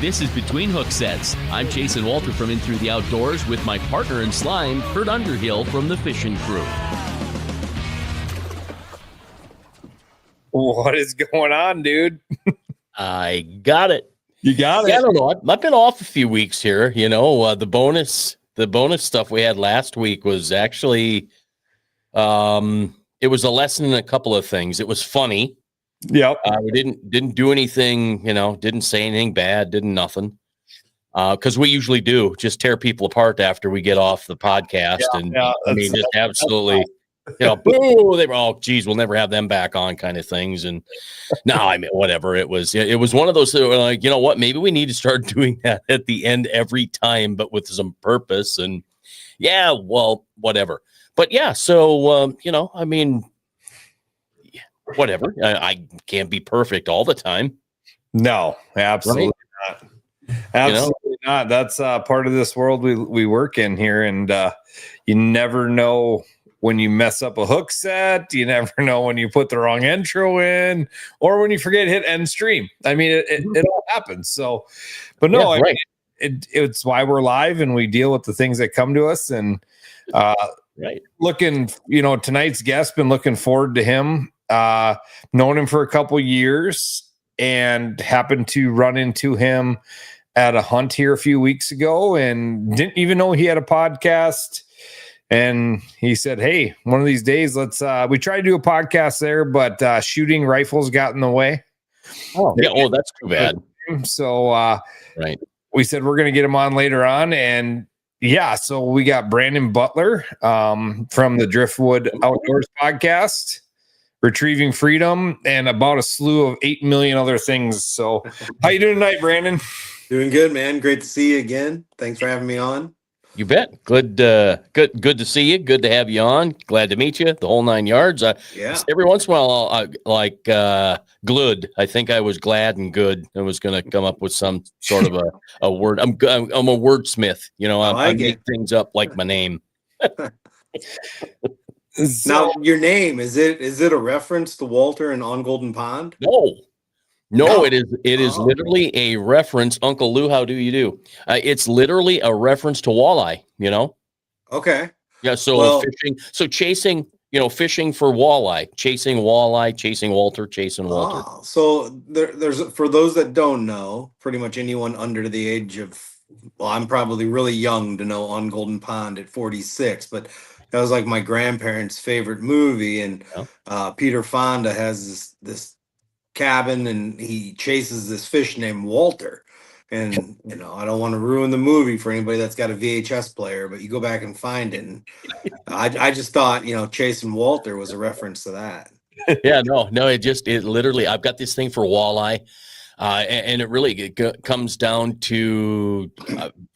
This is Between Hook Sets. I'm Jason Walter from In Through the Outdoors with my partner in slime, Kurt Underhill from the Fishing Crew. What is going on, dude? I got it. You got it. I don't know. I've been off a few weeks here. You know, the bonus stuff we had last week was actually, it was a lesson in a couple of things. It was funny. Yep. We didn't do anything, you know, didn't say anything bad, didn't nothing. Because we usually do, just tear people apart after we get off the podcast. I mean, just absolutely, you know, boo, they were, oh, geez, we'll never have them back on kind of things. And no, I mean, whatever. It was one of those that were like, you know what, maybe we need to start doing that at the end every time, but with some purpose. And yeah, well, whatever. But yeah, so, you know, I mean, whatever. I can't be perfect all the time. No, absolutely not. Absolutely not. That's part of this world we work in here, and you never know when you mess up a hook set. You never know when you put the wrong intro in, or when you forget to hit end stream. I mean, it all happens. So, but no, yeah, right. It's why we're live and we deal with the things that come to us. And right, looking, you know, tonight's guest, been looking forward to him. Known him for a couple years and happened to run into him at a hunt here a few weeks ago and didn't even know he had a podcast. And he said, hey, one of these days, let's, we tried to do a podcast there, but shooting rifles got in the way. Oh, yeah. Oh, that's too bad. So, right. We said, we're going to get him on later on. And yeah, so we got Brandon Butler, from the Driftwood Outdoors podcast, Retrieving Freedom, and about a slew of 8 million other things. So how you doing tonight, Brandon? Doing good, man. Great to see you again. Thanks for having me on. You bet. Good to see you. Good to have you on. Glad to meet you. The whole 9 yards. Yeah. Every once in a while, glad. I think I was glad and good. I was going to come up with some sort of a word. I'm a wordsmith. You know, I make things up like my name. So, now, your name, is it a reference to Walter and On Golden Pond? No, it is literally a reference. Uncle Lou, how do you do? It's literally a reference to walleye, you know? Okay. Yeah, so fishing, chasing, you know, fishing for walleye, chasing Walter, chasing Walter. Oh, so there's, for those that don't know, pretty much anyone under the age of, well, I'm probably really young to know On Golden Pond at 46, but that was like my grandparents' favorite movie. And Peter Fonda has this cabin and he chases this fish named Walter. And, you know, I don't want to ruin the movie for anybody that's got a VHS player, but you go back and find it. And I just thought, you know, chasing Walter was a reference to that. Yeah, no, it literally, I've got this thing for walleye. And it really comes down to,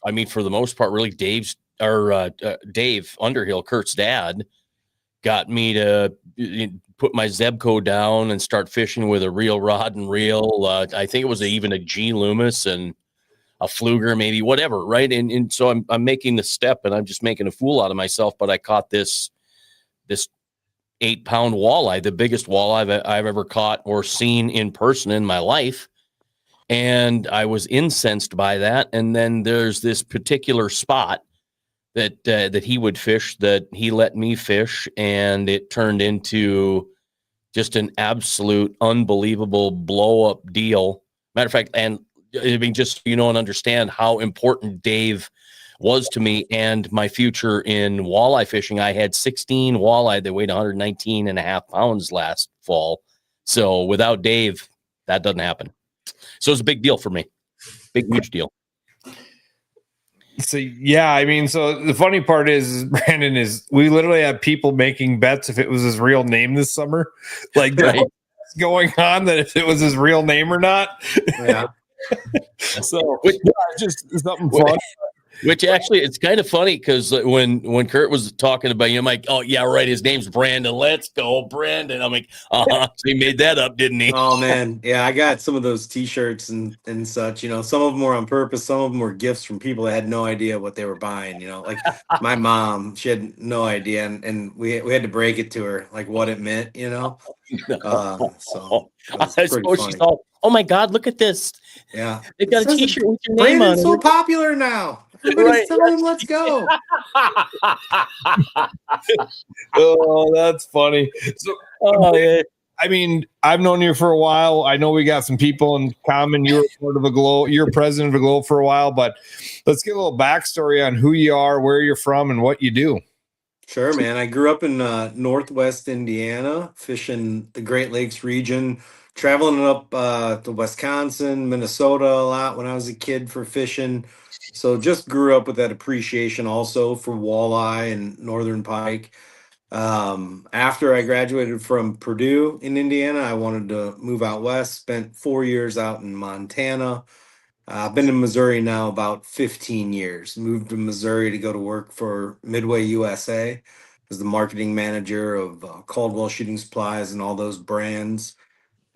I mean, for the most part, really Dave Underhill, Kurt's dad, got me to put my Zebco down and start fishing with a real rod and reel. I think it was even a G Loomis and a Fluger, maybe, whatever, right? And so I'm making the step, and I'm just making a fool out of myself. But I caught this 8-pound walleye, the biggest walleye I've ever caught or seen in person in my life. And I was incensed by that. And then there's this particular spot that he would fish that he let me fish, and it turned into just an absolute unbelievable blow up deal. Matter of fact, and I mean, just, you know, and understand how important Dave was to me and my future in walleye fishing. I had 16 walleye that weighed 119 and a half pounds last fall. So without Dave, that doesn't happen. So it's a big deal for me. Big, huge deal. So, yeah, I mean, so the funny part is, Brandon, is we literally have people making bets if it was his real name this summer. Like, right. Going on that if it was his real name or not. Yeah. So, yeah, just something fun. Which actually, it's kind of funny because when Kurt was talking about you, I'm like, oh yeah, right. His name's Brandon. Let's go, Brandon. I'm like, so he made that up, didn't he? Oh man, yeah, I got some of those T-shirts and such. You know, some of them were on purpose. Some of them were gifts from people that had no idea what they were buying. You know, like my mom, she had no idea, and we had to break it to her like what it meant. You know, so it was pretty So funny. she's all, oh my God, look at this. Yeah, They got a says T-shirt with your name Brandon's on so it. popular now. Everybody's Right, telling him, "Let's go." Oh, that's funny. So, Oh yeah. I mean, I've known you for a while. I know we got some people in common. You were part of a Glow. You're president of a Glow for a while, but let's get a little backstory on who you are, where you're from, and what you do. Sure, man. I grew up in Northwest Indiana, fishing the Great Lakes region, traveling up to Wisconsin, Minnesota a lot when I was a kid for fishing. So just grew up with that appreciation also for walleye and northern pike. After I graduated from Purdue in Indiana, I wanted to move out west, spent 4 years out in Montana. I've been in Missouri now about 15 years. Moved to Missouri to go to work for Midway USA as the marketing manager of Caldwell Shooting Supplies and all those brands.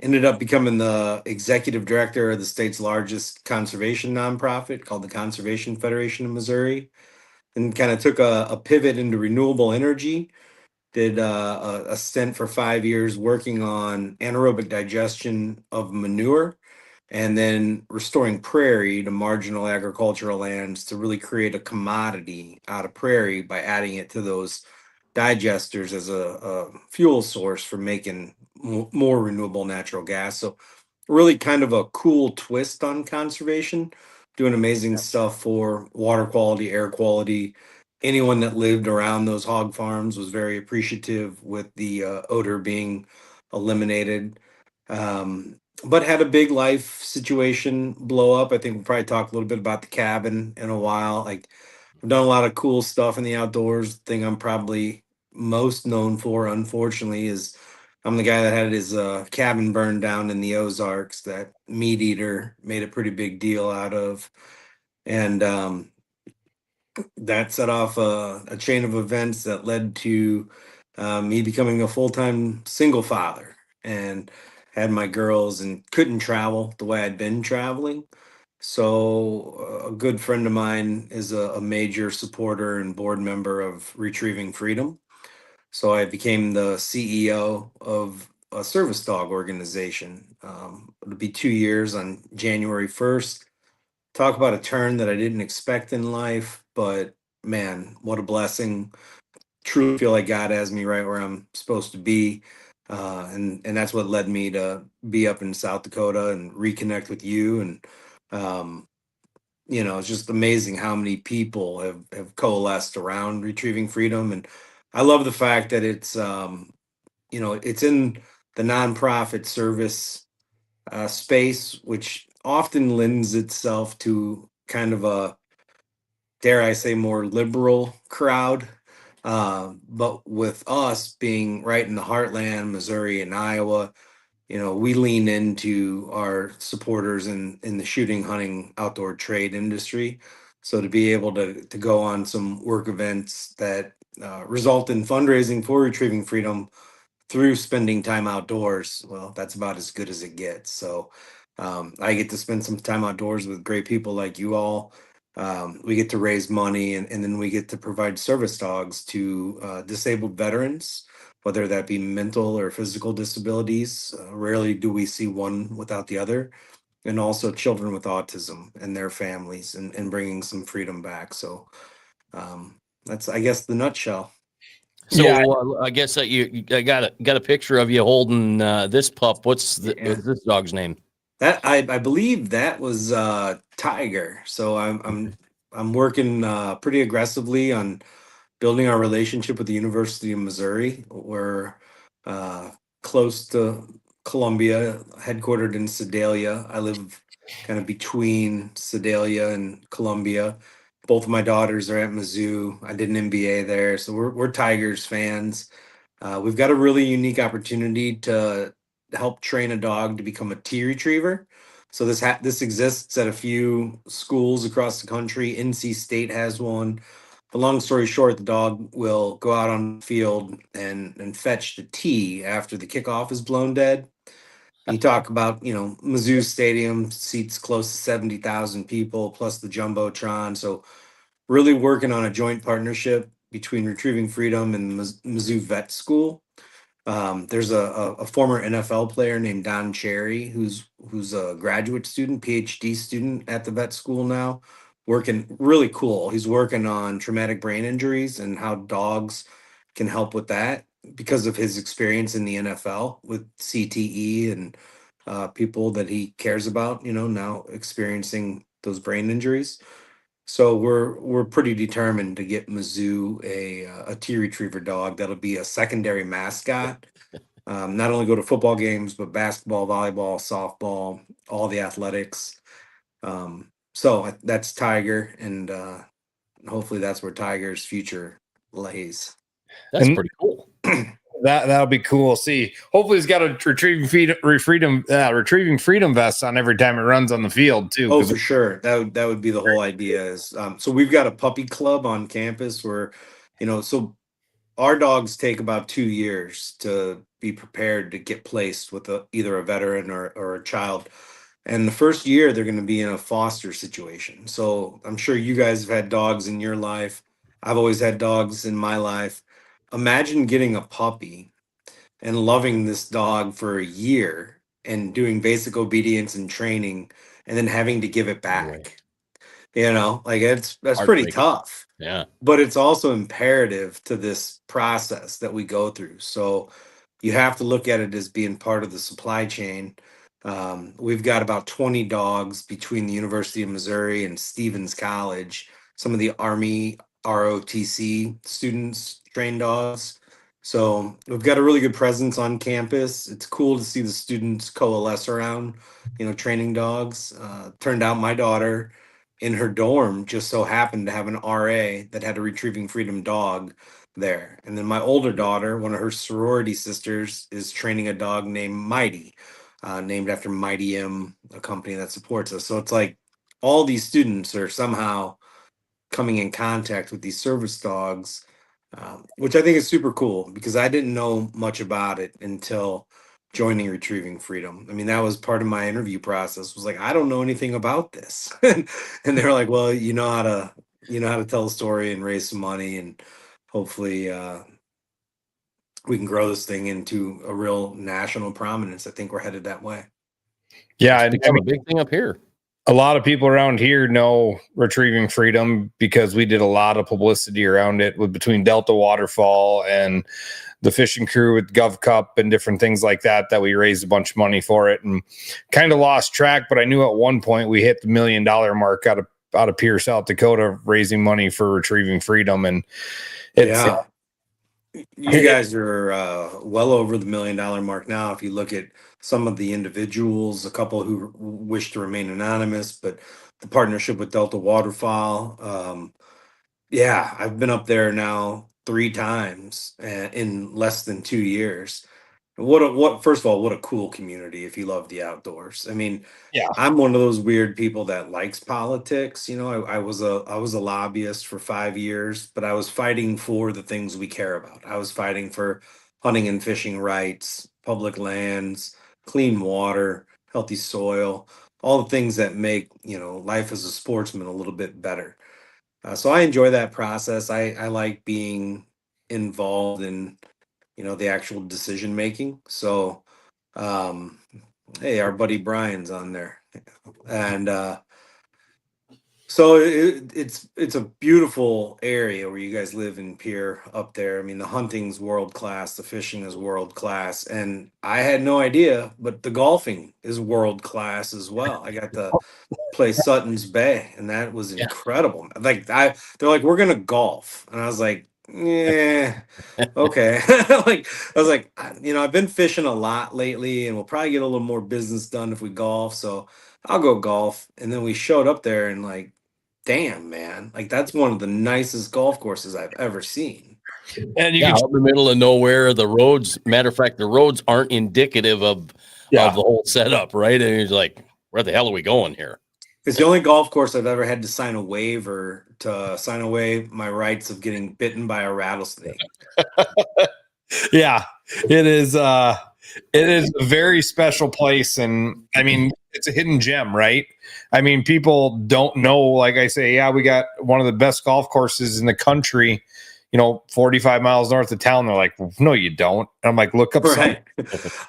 Ended up becoming the executive director of the state's largest conservation nonprofit called the Conservation Federation of Missouri, and kind of took a pivot into renewable energy. Did a stint for 5 years working on anaerobic digestion of manure and then restoring prairie to marginal agricultural lands to really create a commodity out of prairie by adding it to those digesters as a fuel source for making more renewable natural gas. So, really kind of a cool twist on conservation, doing amazing stuff for water quality, air quality. Anyone that lived around those hog farms was very appreciative with the odor being eliminated. But had a big life situation blow up. I think we'll probably talk a little bit about the cabin in a while. Like I've done a lot of cool stuff in the outdoors. The thing I'm probably most known for, unfortunately, is I'm the guy that had his cabin burned down in the Ozarks that Meat Eater made a pretty big deal out of. And that set off a chain of events that led to me becoming a full-time single father and had my girls and couldn't travel the way I'd been traveling. So a good friend of mine is a major supporter and board member of Retrieving Freedom. So I became the CEO of a service dog organization. It'll be 2 years on January 1st. Talk about a turn that I didn't expect in life, but man, what a blessing. Truly feel like God has me right where I'm supposed to be. And that's what led me to be up in South Dakota and reconnect with you. And, it's just amazing how many people have coalesced around Retrieving Freedom. And I love the fact that it's in the nonprofit service space, which often lends itself to kind of a, dare I say, more liberal crowd. But with us being right in the heartland, Missouri and Iowa, we lean into our supporters in the shooting, hunting, outdoor trade industry. So to be able to go on some work events that result in fundraising for Retrieving Freedom through spending time outdoors, well, that's about as good as it gets. So I get to spend some time outdoors with great people like you all. We get to raise money and then we get to provide service dogs to disabled veterans, whether that be mental or physical disabilities. Rarely do we see one without the other. And also children with autism and their families and bringing some freedom back. So that's, I guess, the nutshell. So Yeah. I guess that I got a picture of you holding this pup. What's this dog's name? That I believe that was Tiger. So I'm working pretty aggressively on building our relationship with the University of Missouri. We're uh, close to Columbia, headquartered in Sedalia. I live kind of between Sedalia and Columbia. Both of my daughters are at Mizzou. I did an MBA there, so we're Tigers fans. We've got a really unique opportunity to help train a dog to become a T retriever. So this exists at a few schools across the country. NC State has one. But long story short, the dog will go out on the field and fetch the tee after the kickoff is blown dead. You talk about, Mizzou Stadium seats close to 70,000 people plus the Jumbotron. So really working on a joint partnership between Retrieving Freedom and Mizzou Vet School. There's a former NFL player named Don Cherry who's a graduate student, PhD student at the vet school now, working really cool. He's working on traumatic brain injuries and how dogs can help with that because of his experience in the NFL with CTE and people that he cares about, now experiencing those brain injuries. So we're pretty determined to get Mizzou a T retriever dog that'll be a secondary mascot. Not only go to football games, but basketball, volleyball, softball, all the athletics. So that's Tiger, and hopefully that's where Tiger's future lays. That's pretty cool. That'll be cool. See, hopefully he's got a retrieving freedom vest on every time it runs on the field too. Oh, for sure. That would be the whole idea. Is so we've got a puppy club on campus where, so our dogs take about 2 years to be prepared to get placed with either a veteran or a child. And the first year they're going to be in a foster situation. So I'm sure you guys have had dogs in your life. I've always had dogs in my life. Imagine getting a puppy and loving this dog for a year and doing basic obedience and training and then having to give it back. That's pretty tough. Yeah. But it's also imperative to this process that we go through. So you have to look at it as being part of the supply chain. We've got about 20 dogs between the University of Missouri and Stevens College. Some of the Army ROTC students train dogs. So we've got a really good presence on campus. It's cool to see the students coalesce around, training dogs. Turned out my daughter in her dorm just so happened to have an RA that had a Retrieving Freedom dog there. And then my older daughter, one of her sorority sisters, is training a dog named Mighty, named after Mighty M, a company that supports us. So it's like all these students are somehow coming in contact with these service dogs, which I think is super cool because I didn't know much about it until joining Retrieving Freedom. I mean, that was part of my interview process, was like, I don't know anything about this. And they're like, well, you know how to tell a story and raise some money, and hopefully we can grow this thing into a real national prominence. I think we're headed that way. Yeah, it's become a big thing up here. A lot of people around here know Retrieving Freedom because we did a lot of publicity around it between Delta Waterfall and the fishing crew with Gov Cup and different things like that we raised a bunch of money for it, and kind of lost track. But I knew at one point we hit the $1 million mark out of Pierre, South Dakota, raising money for Retrieving Freedom. And you guys are well over the $1 million mark now. If you look at some of the individuals, a couple who wish to remain anonymous, but the partnership with Delta Waterfall. I've been up there now 3 times in less than 2 years. First of all, what a cool community if you love the outdoors. I mean, I'm one of those weird people that likes politics. I was a lobbyist for 5 years, but I was fighting for the things we care about. I was fighting for hunting and fishing rights, public lands, clean water, healthy soil, all the things that make, life as a sportsman a little bit better. So I enjoy that process. I like being involved in, the actual decision making. So, hey, our buddy Brian's on there, and so it's a beautiful area where you guys live in Pierre up there. I mean, the hunting's world class, the fishing is world class, and I had no idea, but the golfing is world class as well. I got to play Sutton's Bay, and that was incredible. Like they're like, we're gonna golf, and I was like, yeah, okay. I was like, I've been fishing a lot lately, and we'll probably get a little more business done if we golf. So I'll go golf. And then we showed up there, and like, damn, man, like that's one of the nicest golf courses I've ever seen. And out in the middle of nowhere, the roads. Matter of fact, the roads aren't indicative of the whole setup, right? And it's like, where the hell are we going here? It's the only golf course I've ever had to sign a waiver to sign away my rights of getting bitten by a rattlesnake. Yeah, it is. It is a very special place, and I mean, it's a hidden gem, right? I mean, people don't know. Like I say, yeah, we got one of the best golf courses in the country. 45 miles north of town. They're like, well, no, you don't. And I'm like, look up. Right.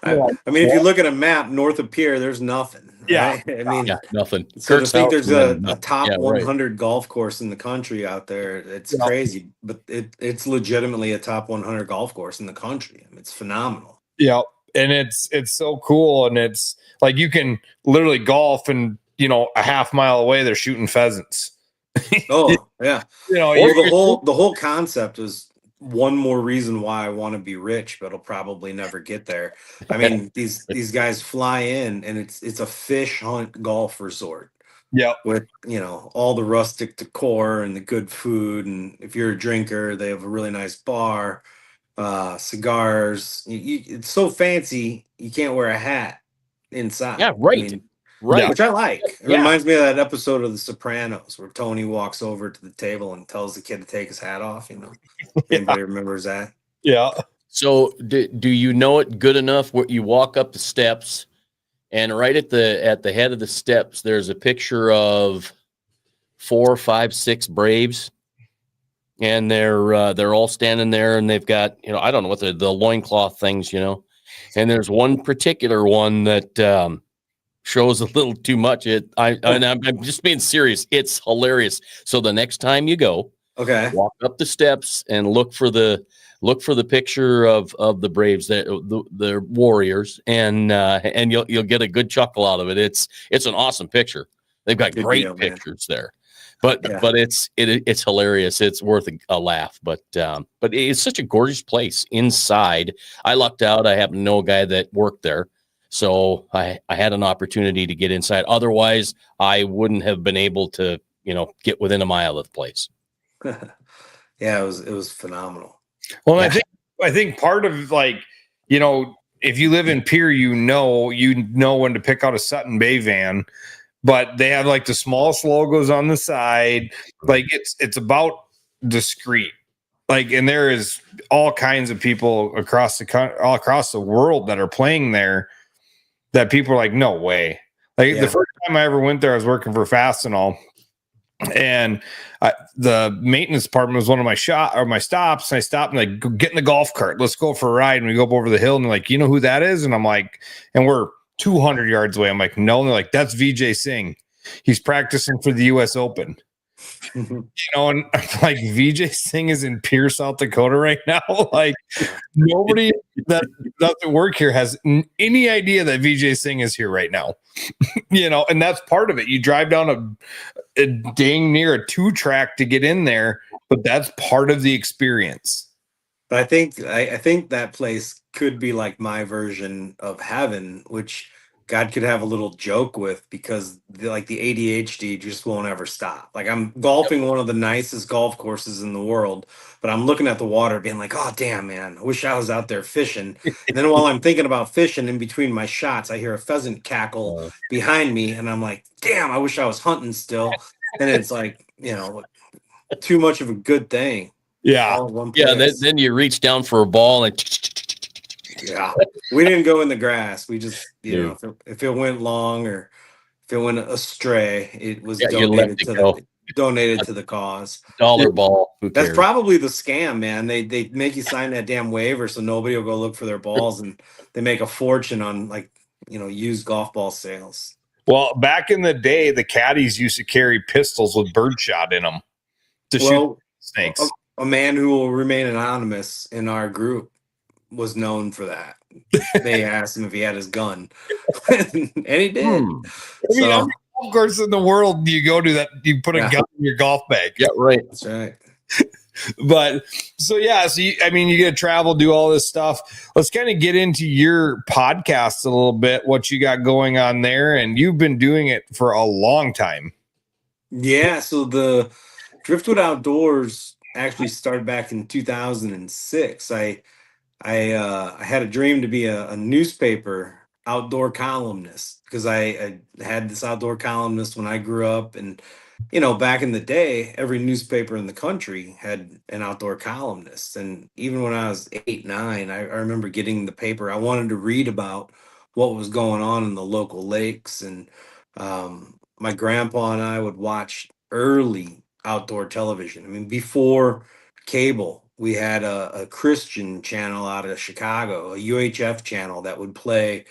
I mean, if you look at a map north of Pierre, there's nothing. Yeah. Right? I mean, Nothing. So to think there's a top Yeah, 100 golf course in the country out there, it's crazy. But it's legitimately a top 100 golf course in the country. I mean, it's phenomenal. Yeah, and it's so cool, and it's like you can literally golf, and a half mile away they're shooting pheasants. Oh yeah, Well, the whole concept is one more reason why I want to be rich, but I'll probably never get there. I mean, these guys fly in, and it's a fish hunt golf resort. Yeah, with all the rustic decor and the good food, and if you're a drinker, they have a really nice bar, cigars. It's so fancy you can't wear a hat inside. Yeah, right. I mean, Right. Which I like. It Yeah. reminds me of that episode of The Sopranos where Tony walks over to the table and tells the kid to take his hat off. Anybody remembers that? Yeah. So do you know it good enough where you walk up the steps, and right at the head of the steps, there's a picture of 4, 5, 6 Braves, and they're all standing there, and they've got I don't know what the loincloth things, and there's one particular one that shows a little too much. I'm just being serious. It's hilarious. So the next time you go, okay, walk up the steps and look for the picture of the Braves, the Warriors, and you'll get a good chuckle out of it. It's an awesome picture. They've got great pictures there, but it's hilarious. It's worth a laugh. But it's such a gorgeous place inside. I lucked out. I happen to know a guy that worked there. So I had an opportunity to get inside. Otherwise, I wouldn't have been able to, get within a mile of the place. Yeah, it was phenomenal. Well, yeah. I think part of if you live in Pierre, you know when to pick out a Sutton Bay van, but they have the smallest logos on the side. It's about discreet. And there is all kinds of people all across the world that are playing there. That people are like, no way. The first time I ever went there, I was working for Fastenal, and the maintenance department was one of my stops. And I stopped and get in the golf cart. Let's go for a ride. And we go up over the hill, and they're like, you know who that is? And I'm like, and we're 200 yards away. I'm like, no. And they're like, that's Vijay Singh. He's practicing for the U.S. Open. And I'm like, Vijay Singh is in Pierre, South Dakota right now. Nobody that doesn't work here has any idea that Vijay Singh is here right now. And that's part of it. You drive down a dang near a 2-track to get in there, but that's part of the experience. But I think that place could be like my version of heaven, which God could have a little joke with, because the ADHD just won't ever stop. I'm golfing one of the nicest golf courses in the world, but I'm looking at the water being like, oh, damn, man, I wish I was out there fishing. And then while I'm thinking about fishing, in between my shots, I hear a pheasant cackle behind me. And I'm like, damn, I wish I was hunting still. And it's too much of a good thing. Yeah. Yeah. Then you reach down for a ball and yeah, we didn't go in the grass. We just, if it went long or if it went astray, it was donated to the cause. Dollar ball. That's probably the scam, man. They make you sign that damn waiver so nobody will go look for their balls, and they make a fortune on used golf ball sales. Well, back in the day, the caddies used to carry pistols with birdshot in them to shoot snakes. A man who will remain anonymous in our group was known for that. They asked him if he had his gun, and he did. How many golf courses in the world do you go to that you put a gun in your golf bag? Yeah, right. That's right. But so you get to travel, do all this stuff. Let's kind of get into your podcast a little bit, what you got going on there, and you've been doing it for a long time. Yeah, so the Driftwood Outdoors actually started back in 2006. I had a dream to be a newspaper outdoor columnist because I had this outdoor columnist when I grew up. And, you know, back in the day, every newspaper in the country had an outdoor columnist. And even when I was 8, 9, I remember getting the paper. I wanted to read about what was going on in the local lakes. And my grandpa and I would watch early outdoor television. I mean, before cable, we had a Christian channel out of Chicago, a UHF channel that would play,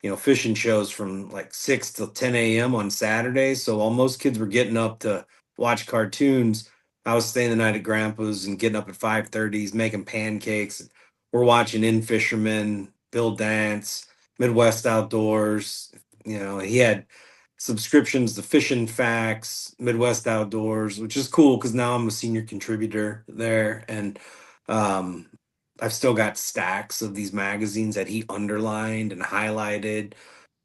you know, fishing shows from like 6 to 10 a.m. on Saturdays. So while most kids were getting up to watch cartoons, I was staying the night at Grandpa's and getting up at 5:30s, making pancakes. We're watching In Fisherman, Bill Dance, Midwest Outdoors. You know, he had subscriptions to Fishing Facts, Midwest Outdoors, which is cool because now I'm a senior contributor there. And um, I've still got stacks of these magazines that he underlined and highlighted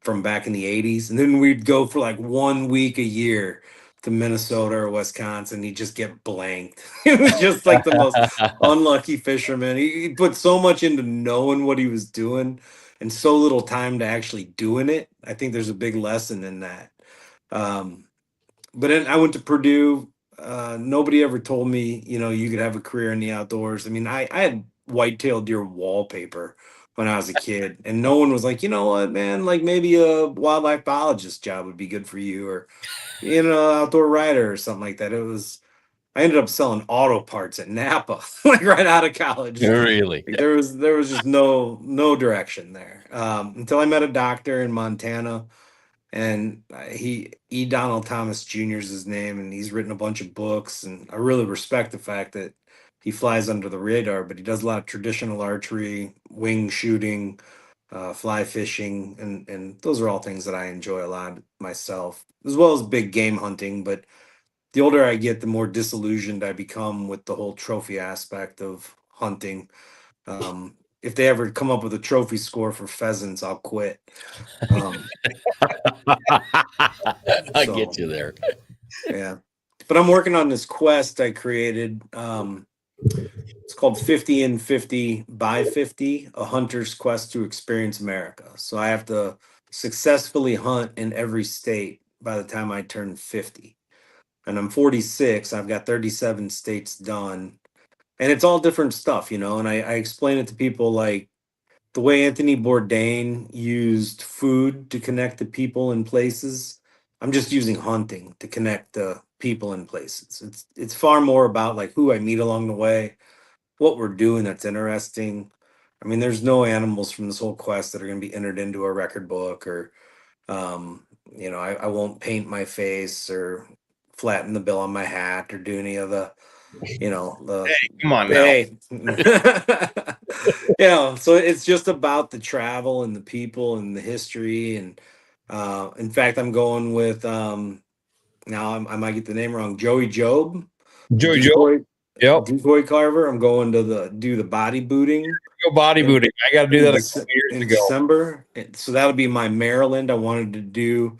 from back in the 80s. And then we'd go for like 1 week a year to Minnesota or Wisconsin. He'd just get blanked. It was just like the most unlucky fisherman. He put so much into knowing what he was doing and so little time to actually doing it. I think there's a big lesson in that. Um, but then I went to Purdue. Nobody ever told me, you know, you could have a career in the outdoors. I mean, I had white-tailed deer wallpaper when I was a kid, and no one was like, you know what, man, like maybe a wildlife biologist job would be good for you, or you know, outdoor writer or something like that. I ended up selling auto parts at Napa, like right out of college. Really? Like, there was just no direction there until I met a doctor in Montana, and Donald Thomas Jr. is his name, and he's written a bunch of books, and I really respect the fact that he flies under the radar, but he does a lot of traditional archery, wing shooting, fly fishing, and those are all things that I enjoy a lot myself, as well as big game hunting. But the older I get, the more disillusioned I become with the whole trophy aspect of hunting. If they ever come up with a trophy score for pheasants, I'll quit. I So, get you there. yeah. But I'm working on this quest I created. It's called 50 and 50 by 50, a hunter's quest to experience America. So I have to successfully hunt in every state by the time I turn 50. And I'm 46. I've got 37 states done. And it's all different stuff, you know. And I explain it to people like the way Anthony Bourdain used food to connect the people and places. I'm just using hunting to connect the people and places. It's far more about like who I meet along the way, what we're doing that's interesting. I mean, there's no animals from this whole quest that are going to be entered into a record book, or you know, I won't paint my face or flatten the bill on my hat or do any of the, you know, the Hey, come on now. hey. You know, so it's just about the travel and the people and the history. And in fact, I'm going with now I might get the name wrong, Joey Job, the Joey Joe. Yep. decoy carver. I'm going to do the body booting Go body booting. I got to do that a couple in years ago. December. So that would be my Maryland. I wanted to do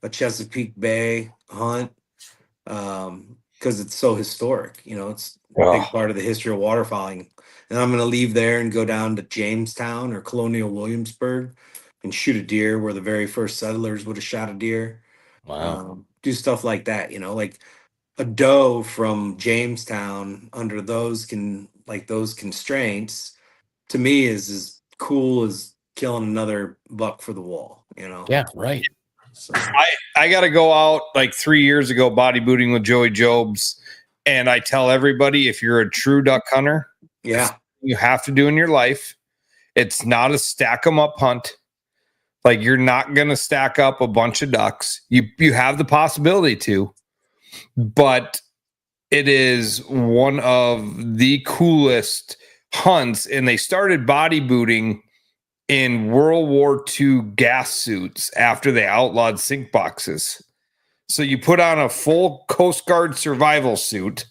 a Chesapeake Bay hunt because it's so historic. You know, it's a big part of the history of waterfowling. And I'm going to leave there and go down to Jamestown or Colonial Williamsburg and shoot a deer where the very first settlers would have shot a deer. Wow. Do stuff like that, you know, like a doe from Jamestown under those constraints to me is as cool as killing another buck for the wall, you know? Yeah, right. So I got to go out like 3 years ago body booting with Joey Jobs, and I tell everybody, if you're a true duck hunter, yeah, you have to do in your life, it's not a stack 'em up hunt. Like, you're not going to stack up a bunch of ducks. You have the possibility to, but it is one of the coolest hunts. And they started body booting in World War II gas suits after they outlawed sink boxes. So you put on a full Coast Guard survival suit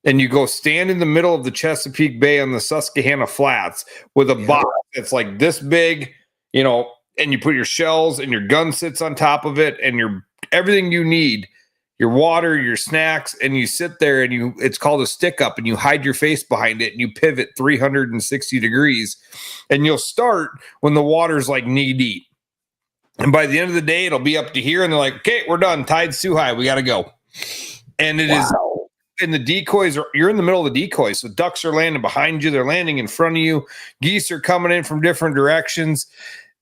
and you go stand in the middle of the Chesapeake Bay on the Susquehanna Flats with a box that's like this big, you know, and you put your shells and your gun sits on top of it and your everything you need, your water, your snacks, and you sit there and it's called a stick up, and you hide your face behind it and you pivot 360 degrees, and you'll start when the water's like knee deep. And by the end of the day, it'll be up to here. And they're like, okay, we're done. Tide's too high. We got to go. And it is, and the decoys are, you're in the middle of the decoys. So ducks are landing behind you. They're landing in front of you. Geese are coming in from different directions.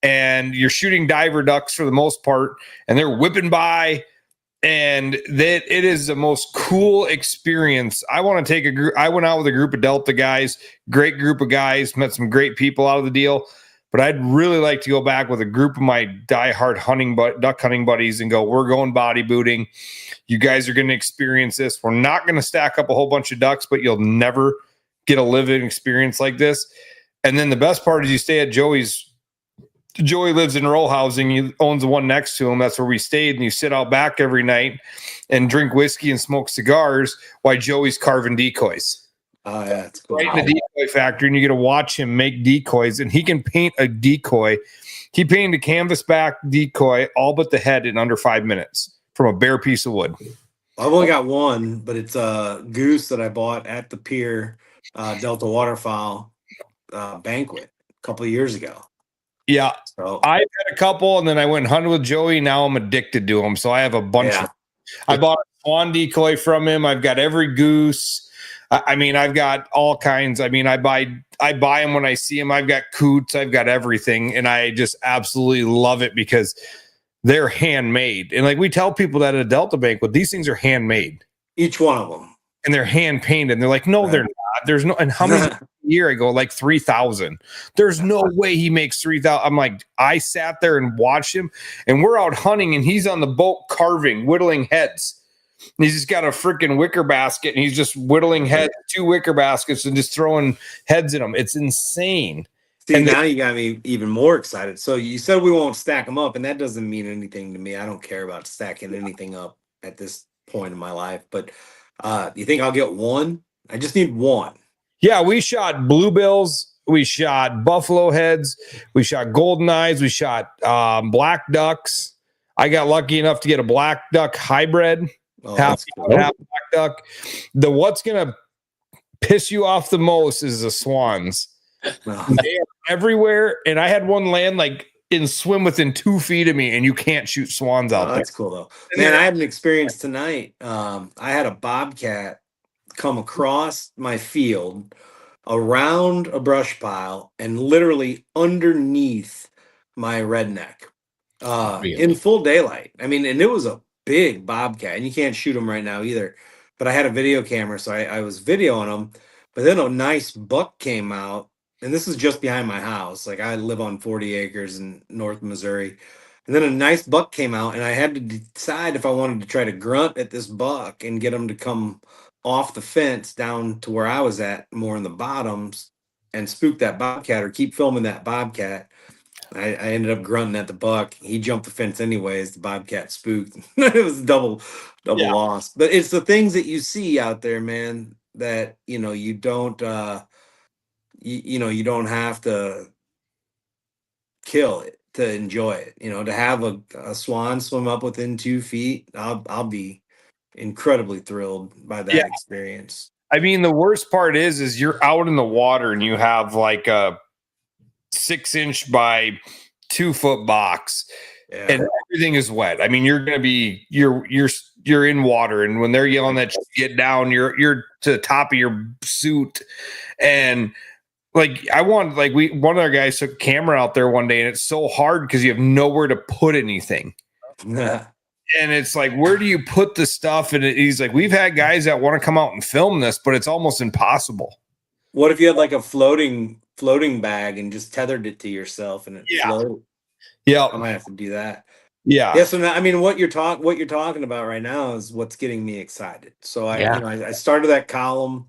And you're shooting diver ducks for the most part. And they're whipping by. And that it is the most cool experience. I want to take a group. I went out with a group of Delta guys, great group of guys, met some great people out of the deal. But I'd really like to go back with a group of my diehard duck hunting buddies and go, we're going body booting. You guys are going to experience this. We're not going to stack up a whole bunch of ducks, but you'll never get a living experience like this. And then the best part is you stay at Joey's. Joey lives in row housing. He owns the one next to him. That's where we stayed. And you sit out back every night and drink whiskey and smoke cigars while Joey's carving decoys. Oh, yeah, that's cool. Right in the decoy factory, and you get to watch him make decoys. And he can paint a decoy. He painted a canvas back decoy, all but the head, in under 5 minutes from a bare piece of wood. I've only got one, but it's a goose that I bought at the pier Delta Waterfowl banquet a couple of years ago. Yeah, so I've had a couple, and then I went and hunted with Joey. Now I'm addicted to them, so I have a bunch. I bought a swan decoy from him. I've got every goose. I mean, I've got all kinds. I mean, I buy them when I see them. I've got coots. I've got everything, and I just absolutely love it because they're handmade. And like we tell people that at a Delta banquet, these things are handmade. Each one of them. And they're hand painted. And they're like, no, they're not. There's no. And how many a year? I go, like 3,000. There's no way he makes 3,000. I'm like, I sat there and watched him, and we're out hunting, and he's on the boat carving, whittling heads. And he's just got a freaking wicker basket, and he's just whittling heads, 2 wicker baskets, and just throwing heads in them. It's insane. See, and now you got me even more excited. So you said we won't stack them up, and that doesn't mean anything to me. I don't care about stacking anything up at this point in my life. But you think I'll get one? I just need one. Yeah, we shot bluebills. We shot buffalo heads. We shot golden eyes. We shot black ducks. I got lucky enough to get a black duck hybrid. Oh, half cool. black duck. The what's gonna piss you off the most is the swans. Oh. They are everywhere, and I had one land like in swim within 2 feet of me, and you can't shoot swans out there. That's cool though. Man, I had an experience tonight. I had a bobcat come across my field around a brush pile and literally underneath my redneck in full daylight. I mean, and it was a big bobcat, and you can't shoot them right now either. But I had a video camera, so I was videoing them. But then a nice buck came out, and this is just behind my house. Like I live on 40 acres in North Missouri. And then a nice buck came out, and I had to decide if I wanted to try to grunt at this buck and get him to come off the fence down to where I was at, more in the bottoms, and spook that bobcat or keep filming that bobcat. I ended up grunting at the buck. He jumped the fence anyways. The bobcat spooked. It was double loss. But it's the things that you see out there, man, that you don't you don't have to kill it to enjoy it. To have a swan swim up within 2 feet, I'll be incredibly thrilled by that experience. I mean, the worst part is you're out in the water and you have like a 6-inch by 2-foot box, and everything is wet. I mean, you're in water, and when they're yelling at you to get down, you're to the top of your suit, and like one of our guys took a camera out there one day, and it's so hard because you have nowhere to put anything. And it's like, where do you put the stuff? And he's like, we've had guys that want to come out and film this, but it's almost impossible. What if you had like a floating bag and just tethered it to yourself and it floated? Yeah, I might have to do that. Yeah. So now, I mean, what you're talking about right now is what's getting me excited. So I started that column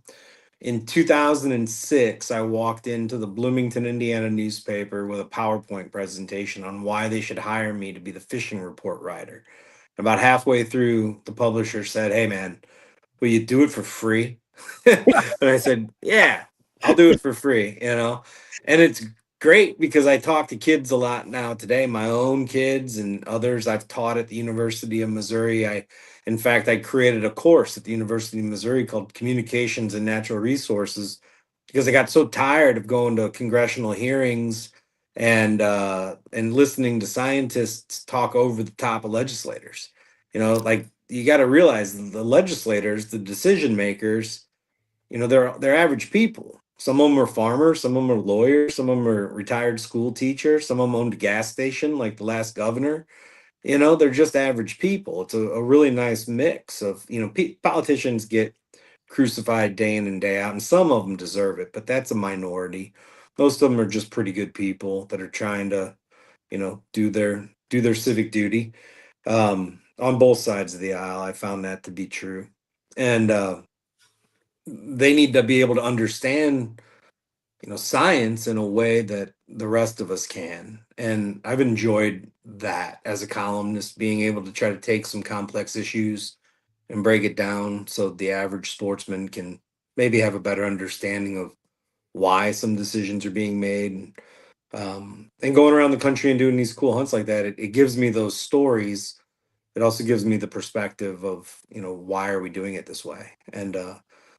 in 2006. I walked into the Bloomington, Indiana newspaper with a PowerPoint presentation on why they should hire me to be the fishing report writer. About halfway through, the publisher said, "Hey man, will you do it for free?" And I said, "Yeah, I'll do it for free." And it's great because I talk to kids a lot now today, my own kids and others I've taught at the University of Missouri. In fact, I created a course at the University of Missouri called Communications and Natural Resources because I got so tired of going to congressional hearings and listening to scientists talk over the top of legislators. Like, you got to realize the legislators, the decision makers, they're average people. Some of them are farmers, some of them are lawyers, some of them are retired school teachers, some of them owned a gas station, like the last governor. They're just average people. It's a really nice mix of, politicians get crucified day in and day out, and some of them deserve it, but that's a minority. Most of them are just pretty good people that are trying to, do their civic duty. On both sides of the aisle, I found that to be true. And they need to be able to understand, science in a way that the rest of us can. And I've enjoyed that as a columnist, being able to try to take some complex issues and break it down so the average sportsman can maybe have a better understanding of why some decisions are being made. And going around the country and doing these cool hunts like that, it gives me those stories. It also gives me the perspective of, why are we doing it this way? And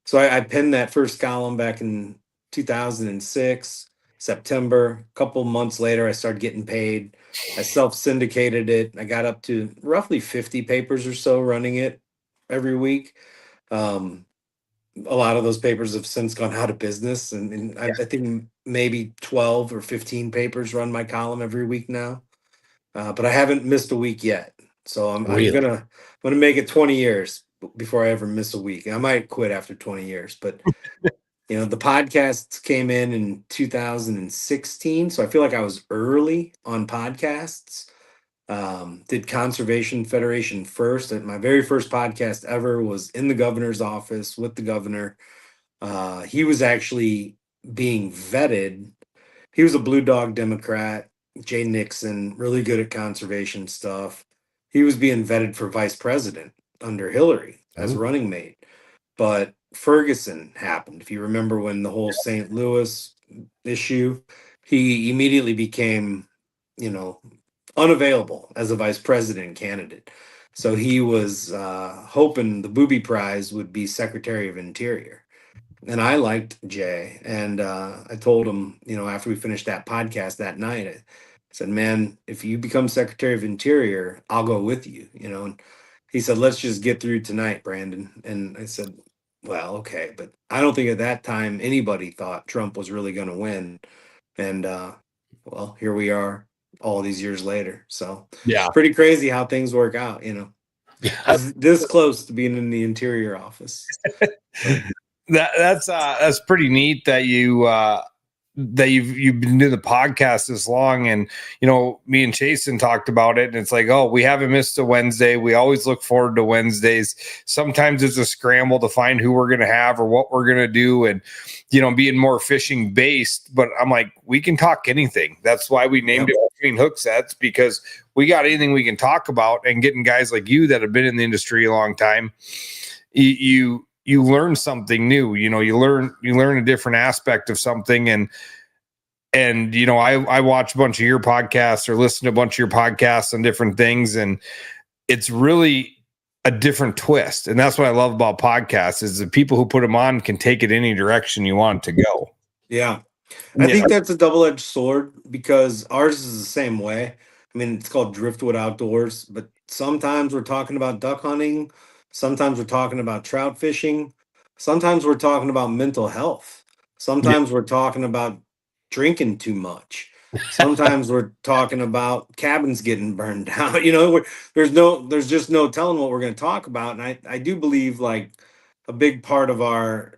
so I penned that first column back in 2006, September. A couple months later, I started getting paid. I self-syndicated it. I got up to roughly 50 papers or so running it every week. Um, a lot of those papers have since gone out of business, and I think maybe 12 or 15 papers run my column every week now. But I haven't missed a week yet. So I'm Really? gonna make it 20 years before I ever miss a week. I might quit after 20 years, but the podcasts came in 2016, so I feel like I was early on podcasts. Did Conservation Federation first. My very first podcast ever was in the governor's office with the governor. He was actually being vetted. He was a Blue Dog Democrat, Jay Nixon, really good at conservation stuff. He was being vetted for vice president under Hillary as Oh. running mate. But Ferguson happened. If you remember when the whole St. Louis issue, he immediately became, unavailable as a vice president candidate. So he was hoping the Booby Prize would be Secretary of Interior. And I liked Jay. And I told him, after we finished that podcast that night, I said, man, if you become Secretary of Interior, I'll go with you, And he said, let's just get through tonight, Brandon. And I said, well, okay. But I don't think at that time anybody thought Trump was really going to win. And well, here we are all these years later. So Yeah. pretty crazy how things work out, this close to being in the Interior office. So. That's pretty neat that you've been doing the podcast this long. And me and Chasen talked about it, and it's like, oh, we haven't missed a Wednesday. We always look forward to Wednesdays. Sometimes it's a scramble to find who we're going to have or what we're going to do, and being more fishing based. But I'm like, we can talk anything. That's why we named it Between Hook Sets, because we got anything we can talk about. And getting guys like you that have been in the industry a long time, you learn something new. You learn a different aspect of something. And I watch a bunch of your podcasts or listen to a bunch of your podcasts on different things, and it's really a different twist. And that's what I love about podcasts, is the people who put them on can take it any direction you want it to go. Yeah. I think that's a double-edged sword, because ours is the same way. I mean, it's called Driftwood Outdoors, but sometimes we're talking about duck hunting. Sometimes we're talking about trout fishing. Sometimes we're talking about mental health. Sometimes we're talking about drinking too much. Sometimes we're talking about cabins getting burned down. There's just no telling what we're going to talk about. And I do believe, like, a big part of our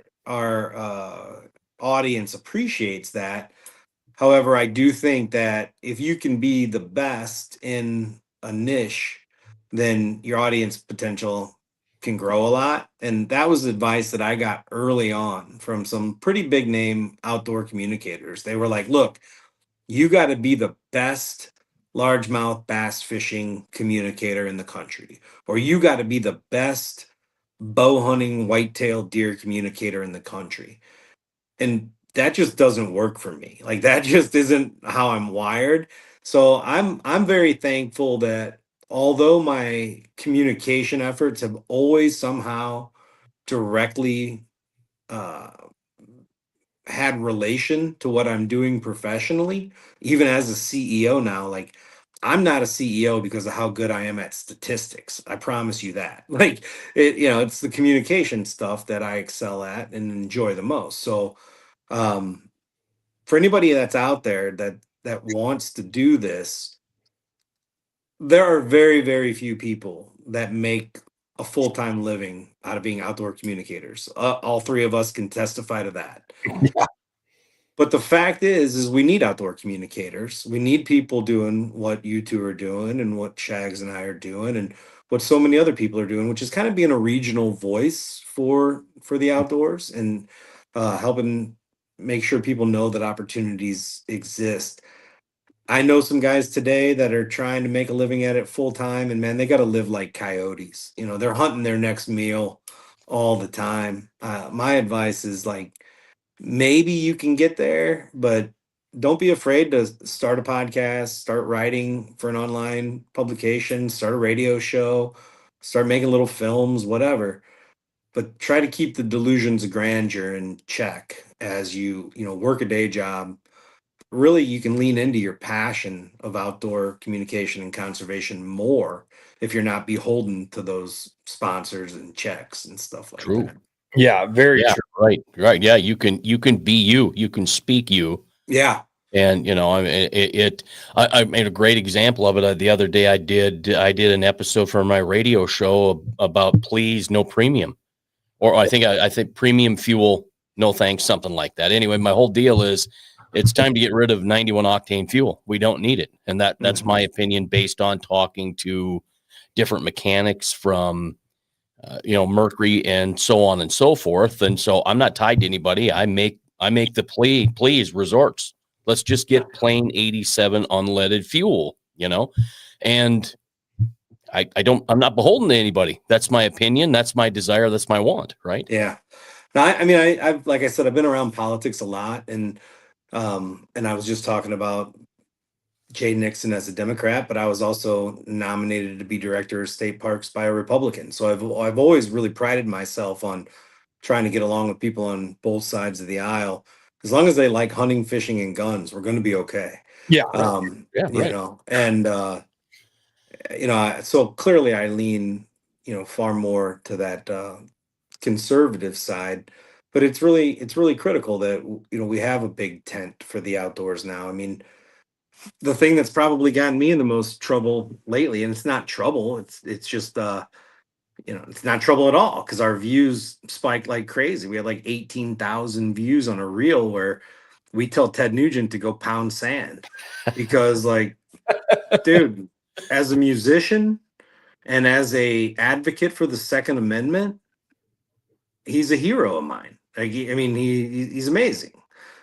audience appreciates that. However, I do think that if you can be the best in a niche, then your audience potential can grow a lot. And that was advice that I got early on from some pretty big name outdoor communicators. They were like, look, you got to be the best largemouth bass fishing communicator in the country, or you got to be the best bow hunting white-tailed deer communicator in the country. And that just doesn't work for me. Like, that just isn't how I'm wired. So I'm very thankful that although my communication efforts have always somehow directly had relation to what I'm doing professionally, even as a CEO now. Like, I'm not a CEO because of how good I am at statistics. I promise you that. Like, it's the communication stuff that I excel at and enjoy the most. So, for anybody that's out there that wants to do this, there are very, very few people that make a full-time living out of being outdoor communicators. All three of us can testify to that. But the fact is we need outdoor communicators. We need people doing what you two are doing and what Shags and I are doing and what so many other people are doing, which is kind of being a regional voice for the outdoors and helping make sure people know that opportunities exist. I know some guys today that are trying to make a living at it full time, and man, they got to live like coyotes. They're hunting their next meal all the time. My advice is like, maybe you can get there, but don't be afraid to start a podcast, start writing for an online publication, start a radio show, start making little films, whatever. But try to keep the delusions of grandeur in check as you work a day job. Really, you can lean into your passion of outdoor communication and conservation more if you're not beholden to those sponsors and checks and stuff like True. that. Yeah, very Yeah, true. right. Yeah, you can be you. You can speak you. Yeah. And I mean, I made a great example of it the other day. I did an episode for my radio show about please no premium, or I think premium fuel, no thanks, something like that. Anyway, my whole deal is it's time to get rid of 91 octane fuel. We don't need it, and that's my opinion based on talking to different mechanics from mercury and so on and so forth. And so I'm not tied to anybody. I make the plea, please resorts. Let's just get plain 87 unleaded fuel, and I'm not beholden to anybody. That's my opinion. That's my desire. That's my want. Right. Yeah. No, I mean, I've like I said, I've been around politics a lot, and I was just talking about Jay Nixon as a Democrat, but I was also nominated to be director of state parks by a Republican. So I've always really prided myself on trying to get along with people on both sides of the aisle. As long as they like hunting, fishing, and guns, we're going to be okay. Yeah. Yeah. Right. So clearly I lean, far more to that conservative side, but it's really critical that we have a big tent for the outdoors now. I mean, the thing that's probably gotten me in the most trouble lately, and it's not trouble, it's just it's not trouble at all, because our views spiked like crazy. We had like 18,000 views on a reel where we tell Ted Nugent to go pound sand because, like, dude, as a musician and as a advocate for the Second Amendment, he's a hero of mine. Like, I mean, he's amazing.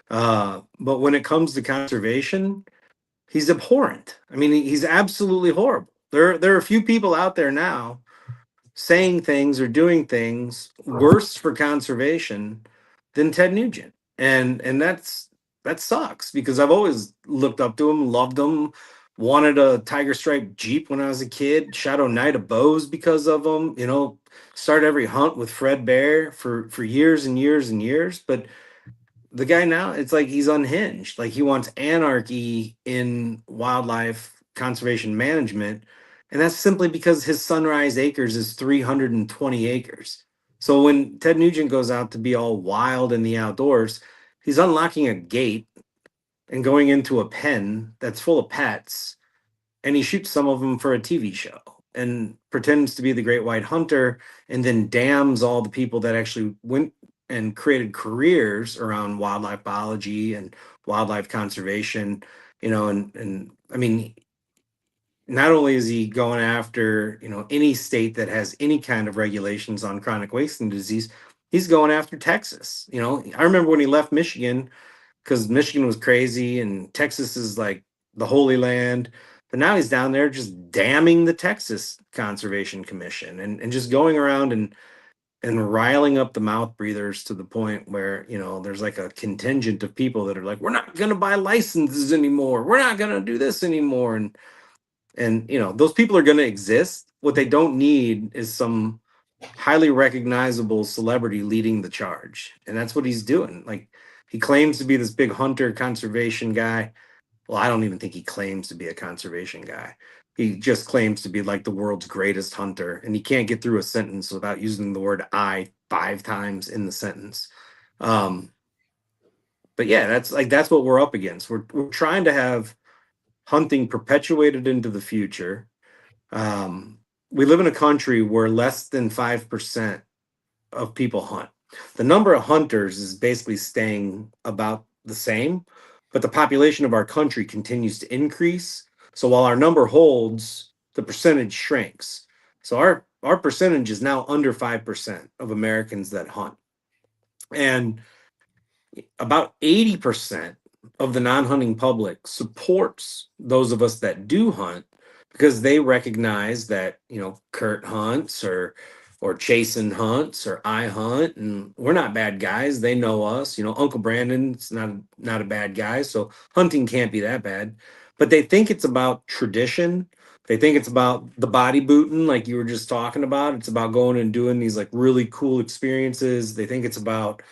But when it comes to conservation, he's abhorrent. I mean, he's absolutely horrible. There are a few people out there now saying things or doing things worse for conservation than Ted Nugent. And that sucks, because I've always looked up to him, loved him, wanted a Tiger Stripe Jeep when I was a kid, shot a night of bows because of him, started every hunt with Fred Bear for years and years and years. But the guy now, it's like he's unhinged. Like, he wants anarchy in wildlife conservation management. And that's simply because his Sunrise Acres is 320 acres. So when Ted Nugent goes out to be all wild in the outdoors, he's unlocking a gate and going into a pen that's full of pets, and he shoots some of them for a TV show and pretends to be the great white hunter, and then damns all the people that actually went and created careers around wildlife biology and wildlife conservation. And I mean, not only is he going after any state that has any kind of regulations on chronic wasting disease, he's going after Texas. I remember when he left Michigan, because Michigan was crazy and Texas is like the Holy Land. But now he's down there just damning the Texas Conservation Commission and just going around and riling up the mouth breathers to the point where, there's like a contingent of people that are like, we're not going to buy licenses anymore. We're not going to do this anymore. And those people are going to exist. What they don't need is some highly recognizable celebrity leading the charge. And that's what he's doing. Like, He claims to be this big hunter conservation guy. Well, I don't even think he claims to be a conservation guy. He just claims to be like the world's greatest hunter, and he can't get through a sentence without using the word "I" 5 times in the sentence. But yeah, that's what we're up against. We're trying to have hunting perpetuated into the future. We live in a country where less than 5% of people hunt. The number of hunters is basically staying about the same, but the population of our country continues to increase. So while our number holds, the percentage shrinks. So our percentage is now under 5% of Americans that hunt. And about 80% of the non-hunting public supports those of us that do hunt because they recognize that, Kurt hunts or Chasen hunts or I hunt, and we're not bad guys. They know us. Uncle Brandon's not a bad guy, so hunting can't be that bad. But they think it's about tradition. They think it's about the body booting, like you were just talking about. It's about going and doing these like really cool experiences. They think it's about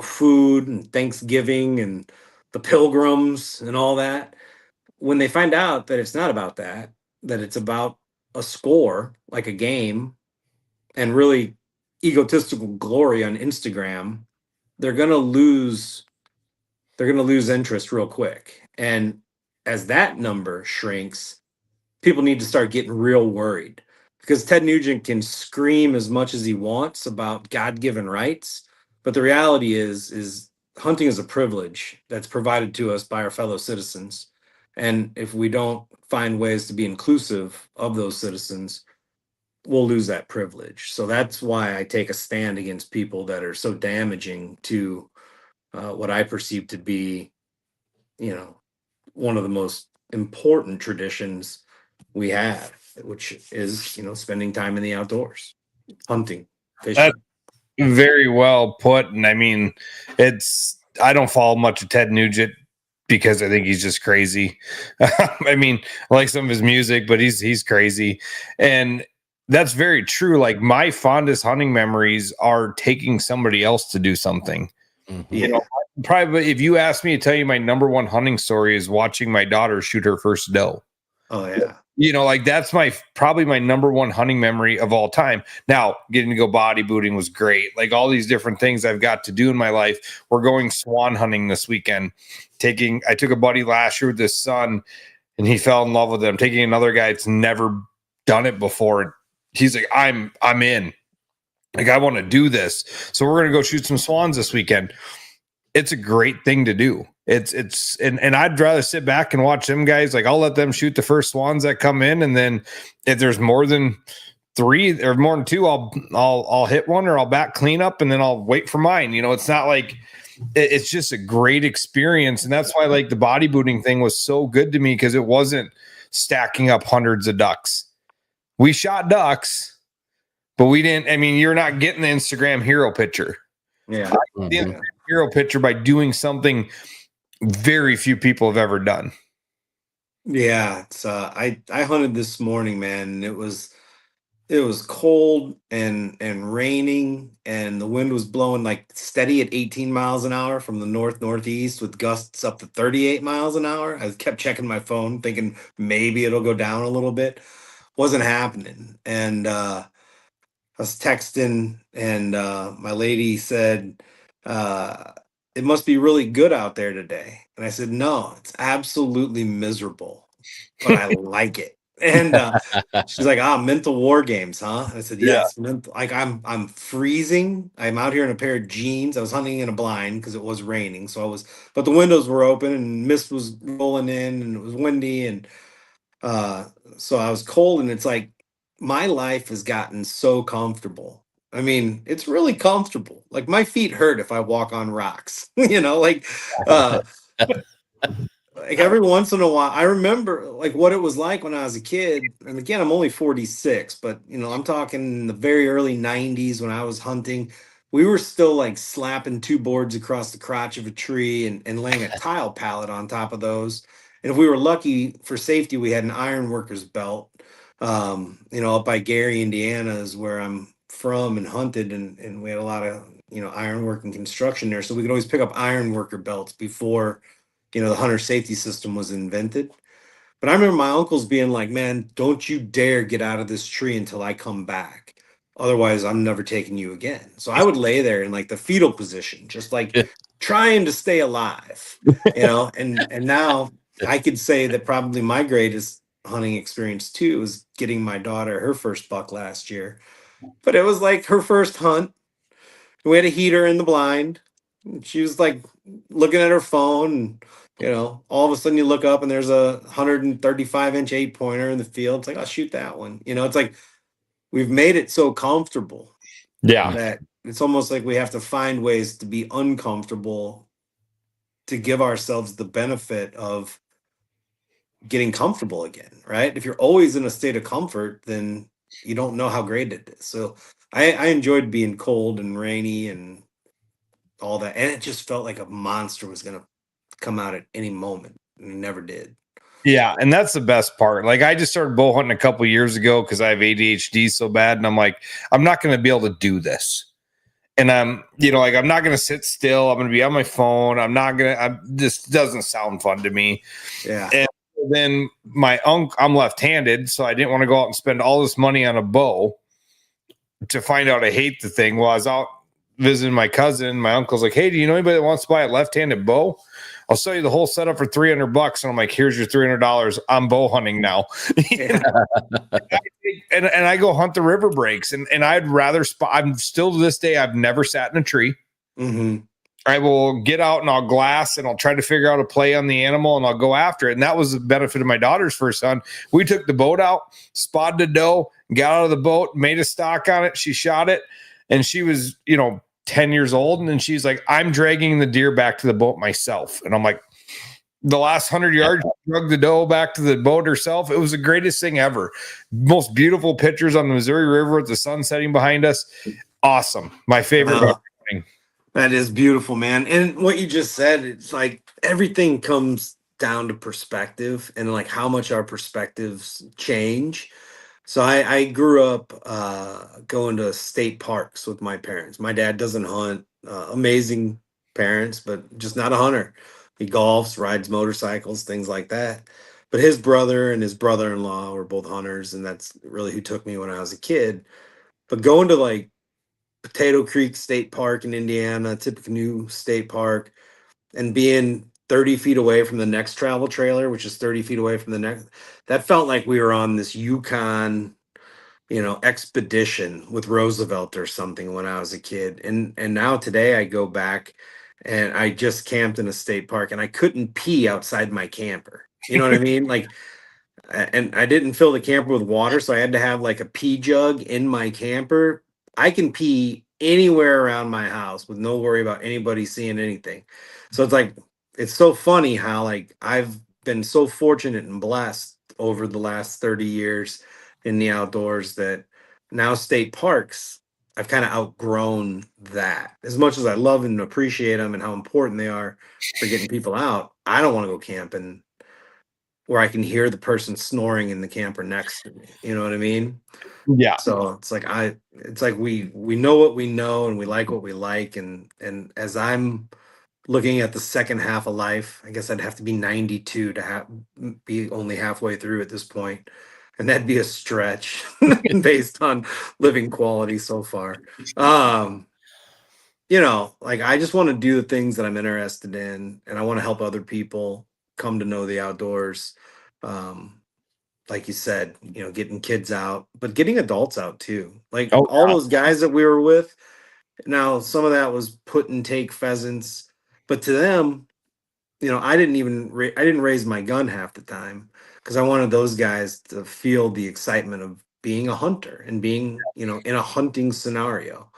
food and Thanksgiving and the pilgrims and all that. When they find out that it's not about that, that it's about a score, like a game, and really egotistical glory on Instagram, they're gonna lose interest real quick. And as that number shrinks, people need to start getting real worried because Ted Nugent can scream as much as he wants about God-given rights, but the reality is hunting is a privilege that's provided to us by our fellow citizens. And if we don't find ways to be inclusive of those citizens, we'll lose that privilege. So that's why I take a stand against people that are so damaging to what I perceive to be, one of the most important traditions we have, which is, spending time in the outdoors, hunting, fishing. Very well put. And I mean, I don't follow much of Ted Nugent because I think he's just crazy. I mean, I like some of his music, but he's crazy. And that's very true. Like my fondest hunting memories are taking somebody else to do something. Yeah. Probably if you ask me to tell you my number one hunting story is watching my daughter shoot her first doe. Oh yeah. Like that's probably my number one hunting memory of all time. Now, getting to go body booting was great. Like all these different things I've got to do in my life. We're going swan hunting this weekend. I took a buddy last year with his son and he fell in love with it. I'm taking another guy that's never done it before. He's like, I'm in. Like, I want to do this. So we're going to go shoot some swans this weekend. It's a great thing to do. And I'd rather sit back and watch them guys. Like I'll let them shoot the first swans that come in. And then if there's more than 3 or more than 2, I'll hit one or I'll back clean up and then I'll wait for mine. It's not like it's just a great experience. And that's why like the body booting thing was so good to me because it wasn't stacking up hundreds of ducks. We shot ducks, but we didn't. I mean, you're not getting the Instagram hero picture. Yeah. The Instagram hero picture by doing something very few people have ever done. Yeah. It's I hunted this morning, man. And it was cold and raining, and the wind was blowing like steady at 18 miles an hour from the northeast with gusts up to 38 miles an hour. I kept checking my phone thinking maybe it'll go down a little bit. Wasn't happening. And I was texting and my lady said, it must be really good out there today. And I said, no, it's absolutely miserable, but I like it. And she's like, mental war games, huh? And I said, yes, mental. Like I'm freezing. I'm out here in a pair of jeans. I was hunting in a blind because it was raining. But the windows were open and mist was rolling in and it was windy. And so I was cold, and it's like my life has gotten so comfortable. I mean, it's really comfortable. Like my feet hurt if I walk on rocks, like like every once in a while. I remember like what it was like when I was a kid. And again, I'm only 46, but I'm talking the very early 90s when I was hunting. We were still like slapping 2 boards across the crotch of a tree and laying a tile pallet on top of those. And if we were lucky for safety, we had an ironworker's belt. Up by Gary, Indiana is where I'm from and hunted, and we had a lot of ironwork and construction there. So we could always pick up iron worker belts before, the hunter safety system was invented. But I remember my uncles being like, man, don't you dare get out of this tree until I come back. Otherwise, I'm never taking you again. So I would lay there in like the fetal position, just like trying to stay alive, and now I could say that probably my greatest hunting experience too was getting my daughter her first buck last year. But it was like her first hunt. We had a heater in the blind. And she was like looking at her phone, and all of a sudden you look up and there's a 135-inch 8-pointer in the field. It's like, I'll shoot that one. It's like we've made it so comfortable that it's almost like we have to find ways to be uncomfortable to give ourselves the benefit of getting comfortable again, right? If you're always in a state of comfort, then you don't know how great it is. So I enjoyed being cold and rainy and all that. And it just felt like a monster was going to come out at any moment. And it never did. Yeah. And that's the best part. Like, I just started bow hunting a couple years ago because I have ADHD so bad. And I'm like, I'm not going to be able to do this. And I'm not going to sit still. I'm going to be on my phone. This doesn't sound fun to me. Yeah. And then I'm left-handed, so I didn't want to go out and spend all this money on a bow to find out I hate the thing. Well, I was out visiting my cousin. My uncle's like, hey, do you know anybody that wants to buy a left-handed bow? I'll sell you the whole setup for $300. And I'm like, here's your $300. I'm bow hunting now. and I go hunt the river breaks, and I'd rather I'm still to this day, I've never sat in a tree. Mm-hmm. I will get out and I'll glass and I'll try to figure out a play on the animal and I'll go after it. And that was the benefit of my daughter's first hunt. We took the boat out, spotted a doe, got out of the boat, made a stock on it. She shot it, and she was, 10 years old. And then she's like, I'm dragging the deer back to the boat myself. And I'm like, the last 100 yards, she drug the doe back to the boat herself. It was the greatest thing ever. Most beautiful pictures on the Missouri River with the sun setting behind us. Awesome. My favorite. That is beautiful, man. And what you just said, it's like everything comes down to perspective and like how much our perspectives change. So I grew up going to state parks with my parents. My dad doesn't hunt, amazing parents, but just not a hunter. He golfs, rides motorcycles, things like that. But his brother and his brother-in-law were both hunters, and that's really who took me when I was a kid. But going to like Potato Creek State Park in Indiana, Tippecanoe State Park, and being 30 feet away from the next travel trailer, which is 30 feet away from the next, that felt like we were on this Yukon, expedition with Roosevelt or something when I was a kid. And now today I go back and I just camped in a state park and I couldn't pee outside my camper. You know what I mean? Like, and I didn't fill the camper with water, so I had to have like a pee jug in my camper. I can pee anywhere around my house with no worry about anybody seeing anything. So it's so funny how like I've been so fortunate and blessed over the last 30 years in the outdoors that now state parks, I've kind of outgrown that. As much as I love and appreciate them and how important they are for getting people out, I don't want to go camping where I can hear the person snoring in the camper next to me. You know what I mean? Yeah. So it's like we know what we know and we like what we like. And as I'm looking at the second half of life, I guess I'd have to be 92 to be only halfway through at this point. And that'd be a stretch based on living quality so far. Like I just want to do the things that I'm interested in, and I want to help other people come to know the outdoors. Like you said, getting kids out, but getting adults out too. Like all those guys that we were with. Now, some of that was put and take pheasants, but to them, I didn't raise my gun half the time because I wanted those guys to feel the excitement of being a hunter and being, in a hunting scenario.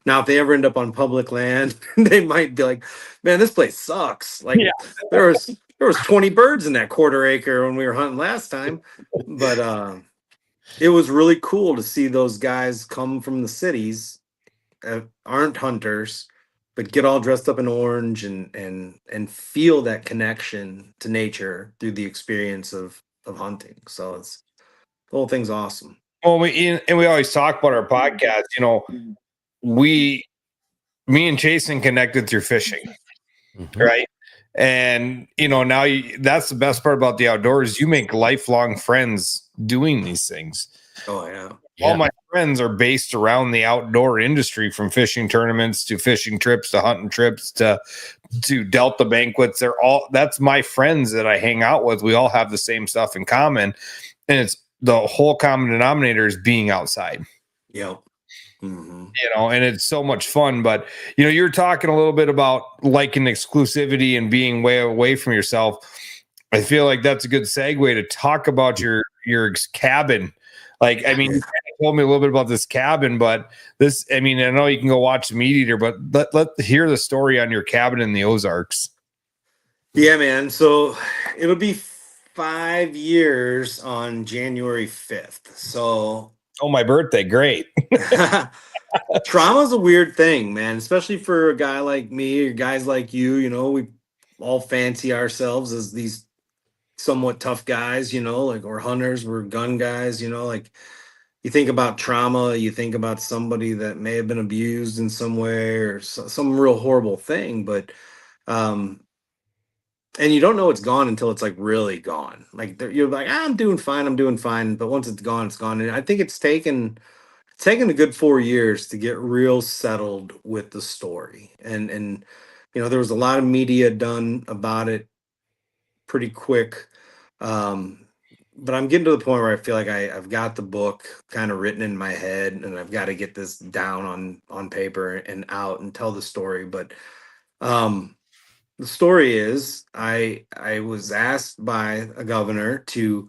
Now, if they ever end up on public land, they might be like, man, this place sucks. Like there was 20 birds in that quarter acre when we were hunting last time. But it was really cool to see those guys come from the cities that aren't hunters, but get all dressed up in orange and feel that connection to nature through the experience of hunting. So the whole thing's awesome. Well, we always talk about our podcast, we me and Jason connected through fishing, right? And now that's the best part about the outdoors. You make lifelong friends doing these things. Oh yeah. All my friends are based around the outdoor industry, from fishing tournaments to fishing trips to hunting trips to Delta banquets. That's my friends that I hang out with. We all have the same stuff in common, and it's the whole common denominator is being outside. Yep. Mm-hmm. And it's so much fun. But you're talking a little bit about liking exclusivity and being way away from yourself. I feel like that's a good segue to talk about your cabin. Like, I mean, you kind of told me a little bit about this cabin, but I know you can go watch the Meat Eater, but let hear the story on your cabin in the Ozarks. Yeah, man. So it'll be 5 years on January 5th. So, my birthday. Great. trauma is a weird thing, man, especially for a guy like me or guys like you. We all fancy ourselves as these somewhat tough guys, like we're hunters, we're gun guys, like you think about trauma, you think about somebody that may have been abused in some way or some real horrible thing, but and you don't know it's gone until it's like really gone. Like you're like, I'm doing fine, but once it's gone, it's gone. And I think it's taken a good 4 years to get real settled with the story. And there was a lot of media done about it pretty quick. But I'm getting to the point where I feel like I've got the book kind of written in my head, and I've got to get this down on paper and out and tell the story. But the story is I was asked by a governor to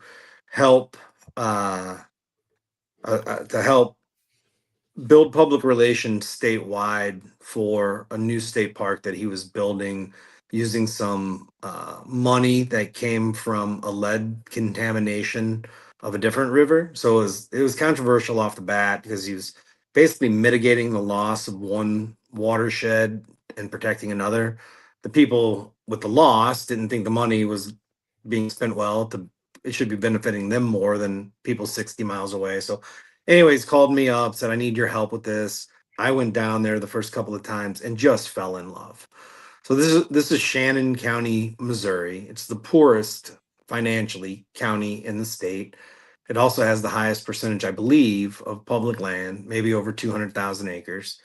help to help build public relations statewide for a new state park that he was building using some money that came from a lead contamination of a different river. So it was controversial off the bat because he was basically mitigating the loss of one watershed and protecting another. The people with the loss didn't think the money was being spent well. It should be benefiting them more than people 60 miles away. So anyways, called me up, said, I need your help with this. I went down there the first couple of times and just fell in love. So this is Shannon County, Missouri. It's the poorest financially county in the state. It also has the highest percentage, I believe, of public land, maybe over 200,000 acres.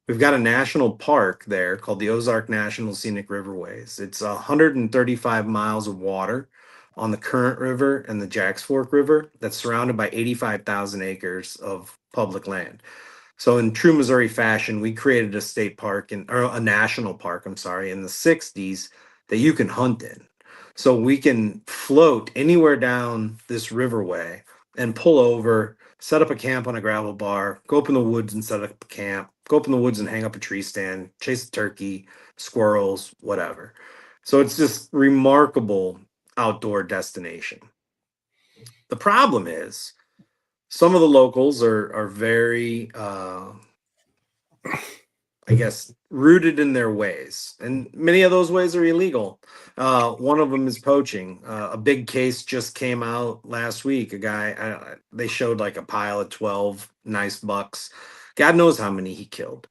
We've got a national park there called the Ozark National Scenic Riverways. It's 135 miles of water on the Current River and the Jacks Fork River that's surrounded by 85,000 acres of public land. So in true Missouri fashion, we created a state park or a national park, I'm sorry, in the 60s that you can hunt in. So we can float anywhere down this riverway and pull over, set up a camp on a gravel bar, go up in the woods and set up a camp, go up in the woods and hang up a tree stand, chase a turkey, squirrels, whatever. So it's just remarkable outdoor destination. The problem is some of the locals are very I guess rooted in their ways, and many of those ways are illegal. One of them is poaching. A big case just came out last week. A guy, they showed like a pile of 12 nice bucks. God knows how many he killed.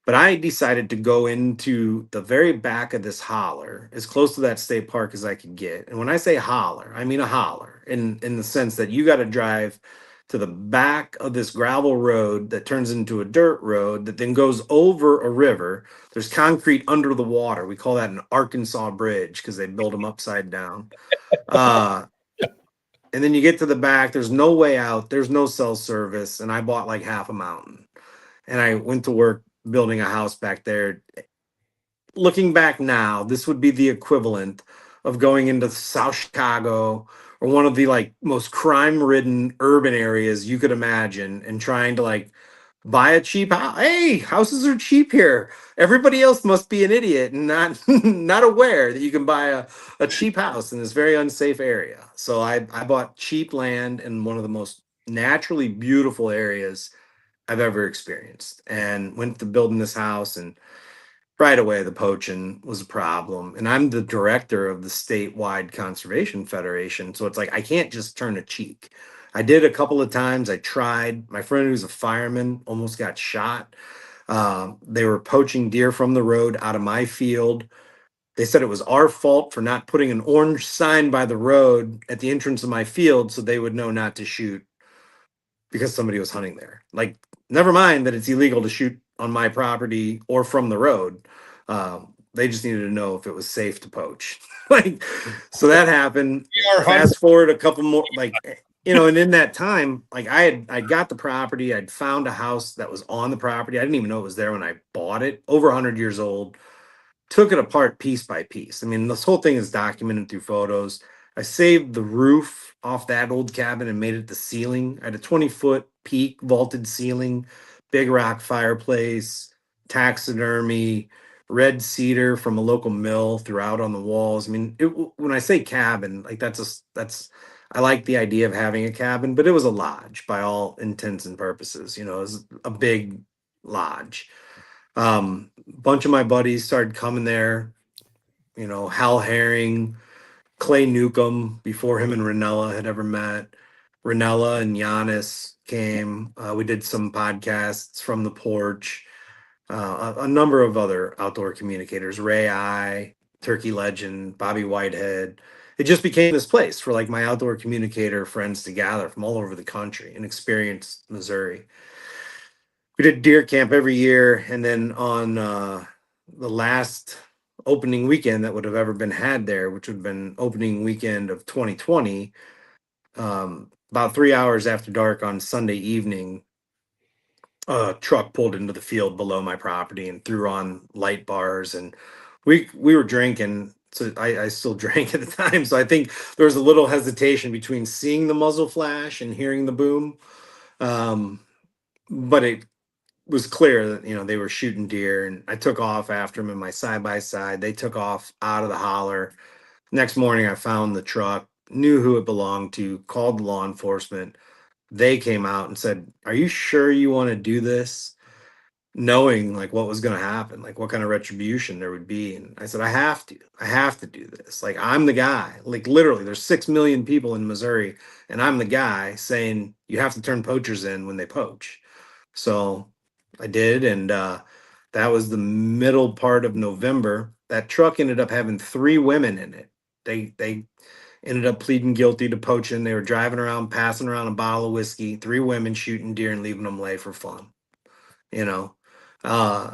But I decided to go into the very back of this holler, as close to that state park as I could get. And when I say holler, I mean a holler in the sense that you got to drive to the back of this gravel road that turns into a dirt road that then goes over a river. There's concrete under the water. We call that an Arkansas bridge because they build them upside down. And then you get to the back. There's no way out. There's no cell service. And I bought like half a mountain. And I went to work building a house back there. Looking back now, this would be the equivalent of going into South Chicago or one of the like most crime-ridden urban areas you could imagine and trying to like buy a cheap house. Hey, houses are cheap here. Everybody else must be an idiot and not not aware that you can buy a cheap house in this very unsafe area. So I bought cheap land in one of the most naturally beautiful areas I've ever experienced and went to building this house, and right away the poaching was a problem. And I'm the director of the statewide conservation federation. So it's like, I can't just turn a cheek. I did a couple of times. I tried. My friend who's a fireman almost got shot. They were poaching deer from the road out of my field. They said it was our fault for not putting an orange sign by the road at the entrance of my field so they would know not to shoot because somebody was hunting there. Like, never mind that it's illegal to shoot on my property or from the road. They just needed to know if it was safe to poach. Like, so that happened. Fast forward a couple more, like, and in that time, like I got the property, I'd found a house that was on the property. I didn't even know it was there when I bought it, over 100 years old. Took it apart piece by piece. I mean, this whole thing is documented through photos. I saved the roof off that old cabin and made it the ceiling. I had a 20-foot peak vaulted ceiling, big rock fireplace, taxidermy, red cedar from a local mill throughout on the walls. I mean, when I say cabin, like that's I like the idea of having a cabin, but it was a lodge by all intents and purposes. It was a big lodge. Bunch of my buddies started coming there, Hal Herring, Clay Newcomb, before him and Ranella had ever met. Ranella and Giannis came. We did some podcasts from the porch. A number of other outdoor communicators, Ray I, Turkey Legend, Bobby Whitehead. It just became this place for like my outdoor communicator friends to gather from all over the country and experience Missouri. We did deer camp every year, and then on the last opening weekend that would have ever been had there, which would have been opening weekend of 2020, about 3 hours after dark on Sunday evening, a truck pulled into the field below my property and threw on light bars, and we were drinking. So I still drank at the time, so I think there was a little hesitation between seeing the muzzle flash and hearing the boom. But it was clear that they were shooting deer, and I took off after them in my side by side. They took off out of the holler. Next morning I found the truck, knew who it belonged to, called the law enforcement. They came out and said, "Are you sure you want to do this?" Knowing like what was going to happen, like what kind of retribution there would be. And I said, I have to do this. Like, I'm the guy. Like, literally there's 6 million people in Missouri, and I'm the guy saying you have to turn poachers in when they poach. So I did, and that was the middle part of November. That truck ended up having 3 women in it. They ended up pleading guilty to poaching. They were driving around, passing around a bottle of whiskey. 3 women shooting deer and leaving them lay for fun. You know, uh,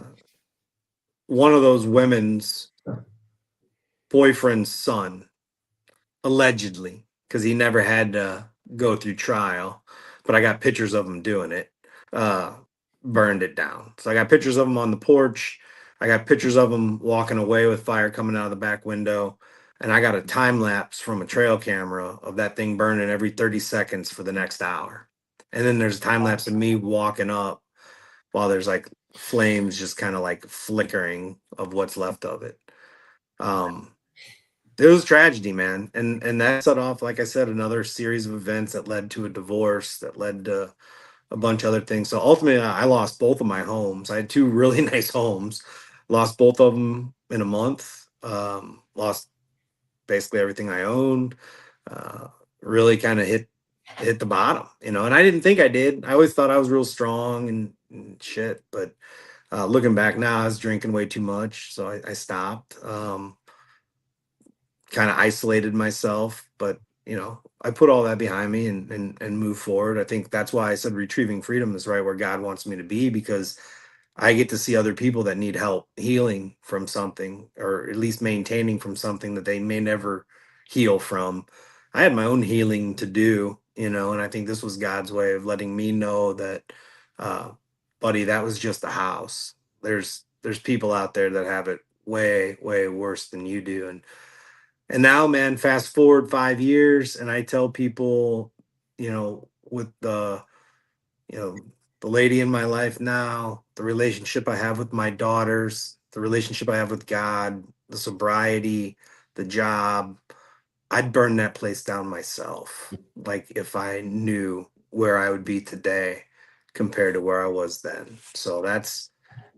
one of those women's boyfriend's son, allegedly, because he never had to go through trial, but I got pictures of him doing it. Uh, Burned it down. So I got pictures of him on the porch. I got pictures of him walking away with fire coming out of the back window. And I got a time lapse from a trail camera of that thing burning every 30 seconds for the next hour. And then there's a time lapse of me walking up while there's like flames just kind of like flickering of what's left of it. It was tragedy, man. And that set off, like I said, another series of events that led to a divorce, that led to a bunch of other things. So ultimately, I lost both of my homes. I had 2 really nice homes, lost both of them in a month. Lost basically everything I owned. Uh, really kind of hit the bottom, And I didn't think I did. I always thought I was real strong and shit. But looking back now, I was drinking way too much, so I stopped. Kind of isolated myself, but I put all that behind me and move forward. I think that's why I said retrieving freedom is right where God wants me to be, because I get to see other people that need help healing from something, or at least maintaining from something that they may never heal from. I had my own healing to do, and I think this was God's way of letting me know that, uh, buddy, that was just a house. There's people out there that have it way, way worse than you do. And now, man, fast forward 5 years, and I tell people, with you know, the lady in my life now, the relationship I have with my daughters, the relationship I have with God, the sobriety, the job, I'd burn that place down myself. Like, if I knew where I would be today compared to where I was then. So that's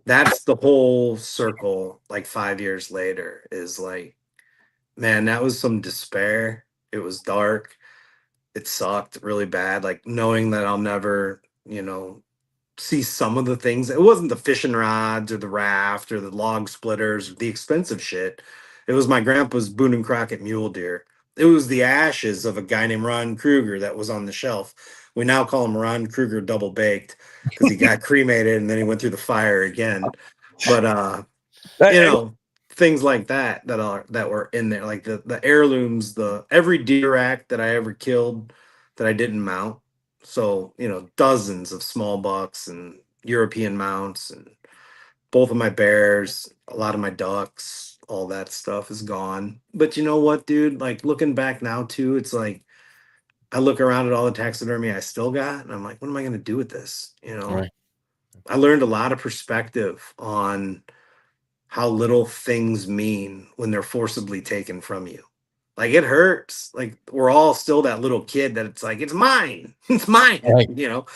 the whole circle. Like 5 years later is like, man, that was some despair. It was dark. It sucked really bad. Like, knowing that I'll never, see some of the things. It wasn't the fishing rods or the raft or the log splitters, or the expensive shit. It was my grandpa's Boone and Crockett mule deer. It was the ashes of a guy named Ron Kruger that was on the shelf. We now call him Ron Kruger double baked because he got cremated and then he went through the fire again. But you know, things like that were in there, like the heirlooms, the every deer rack that I ever killed that I didn't mount. So, you know, dozens of small bucks and European mounts and both of my bears, a lot of my ducks, all that stuff is gone. But you know what, dude? Like looking back now too, it's like I look around at all the taxidermy I still got and I'm like, what am I going to do with this? You know, Right. I learned a lot of perspective on how little things mean when they're forcibly taken from you. Like it hurts. Like we're all still that little kid that it's like, it's mine. It's mine, Right. you know.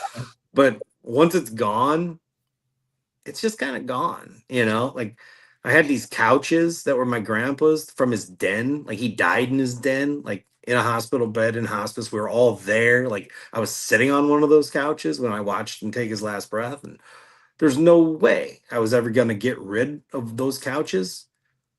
But once it's gone, it's just kind of gone, you know? Like I had these couches that were my grandpa's from his den. Like he died in his den, like in a hospital bed in hospice. We were all there. Like I was sitting on one of those couches when I watched him take his last breath. And there's no way I was ever going to get rid of those couches,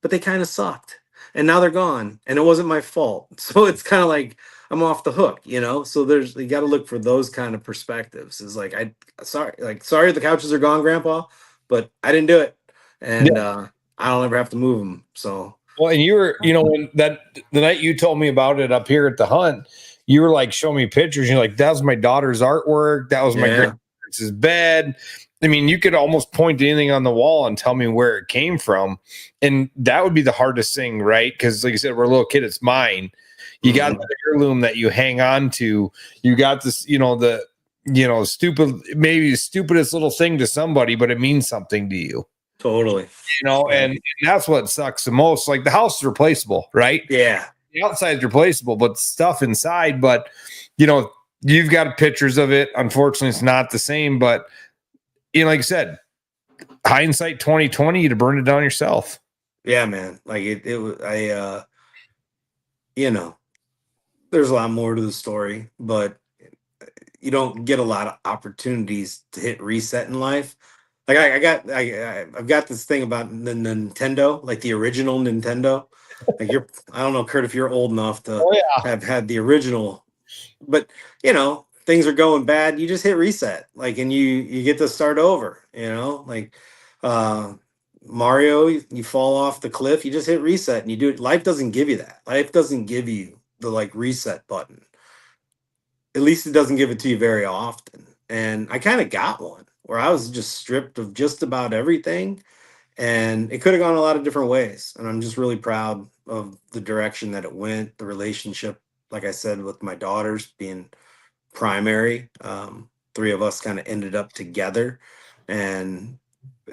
but they kind of sucked. And now they're gone, and it wasn't my fault. So it's kind of like I'm off the hook, you know? So there's you got to look for those kind of perspectives. Is like sorry the couches are gone, grandpa, but I didn't do it. And I don't ever have to move them. So Well, and you were, you know, when the night you told me about it up here at the hunt, you were like showing me pictures. You're like, that was my daughter's artwork. That was my grandparents' bed. I mean, you could almost point to anything on the wall and tell me where it came from. And that would be the hardest thing, right? Because like I said, we're a little kid, it's mine. You got the heirloom that you hang on to. You got this, you know, stupid, maybe the stupidest little thing to somebody, but it means something to you. Totally. You know, and that's what sucks the most. Like the house is replaceable, right? Yeah. The outside is replaceable, but stuff inside, but you know, you've got pictures of it. Unfortunately, it's not the same, but you know, like I said, hindsight 2020, you'd have burned it down yourself. Yeah, man. Like it was you know, there's a lot more to the story, but you don't get a lot of opportunities to hit reset in life. Like I've got this thing about the Nintendo, like the original Nintendo. Like I don't know, Kurt, if you're old enough to have had the original, but you know, things are going bad. You just hit reset, like, and you get to start over. You know, like Mario, you fall off the cliff, you just hit reset and you do it. Life doesn't give you that. Life doesn't give you the like reset button. At least it doesn't give it to you very often. And I kind of got one where I was just stripped of just about everything. And it could have gone a lot of different ways. And I'm just really proud of the direction that it went, the relationship, like I said, with my daughters being primary. Three of us kind of ended up together. And,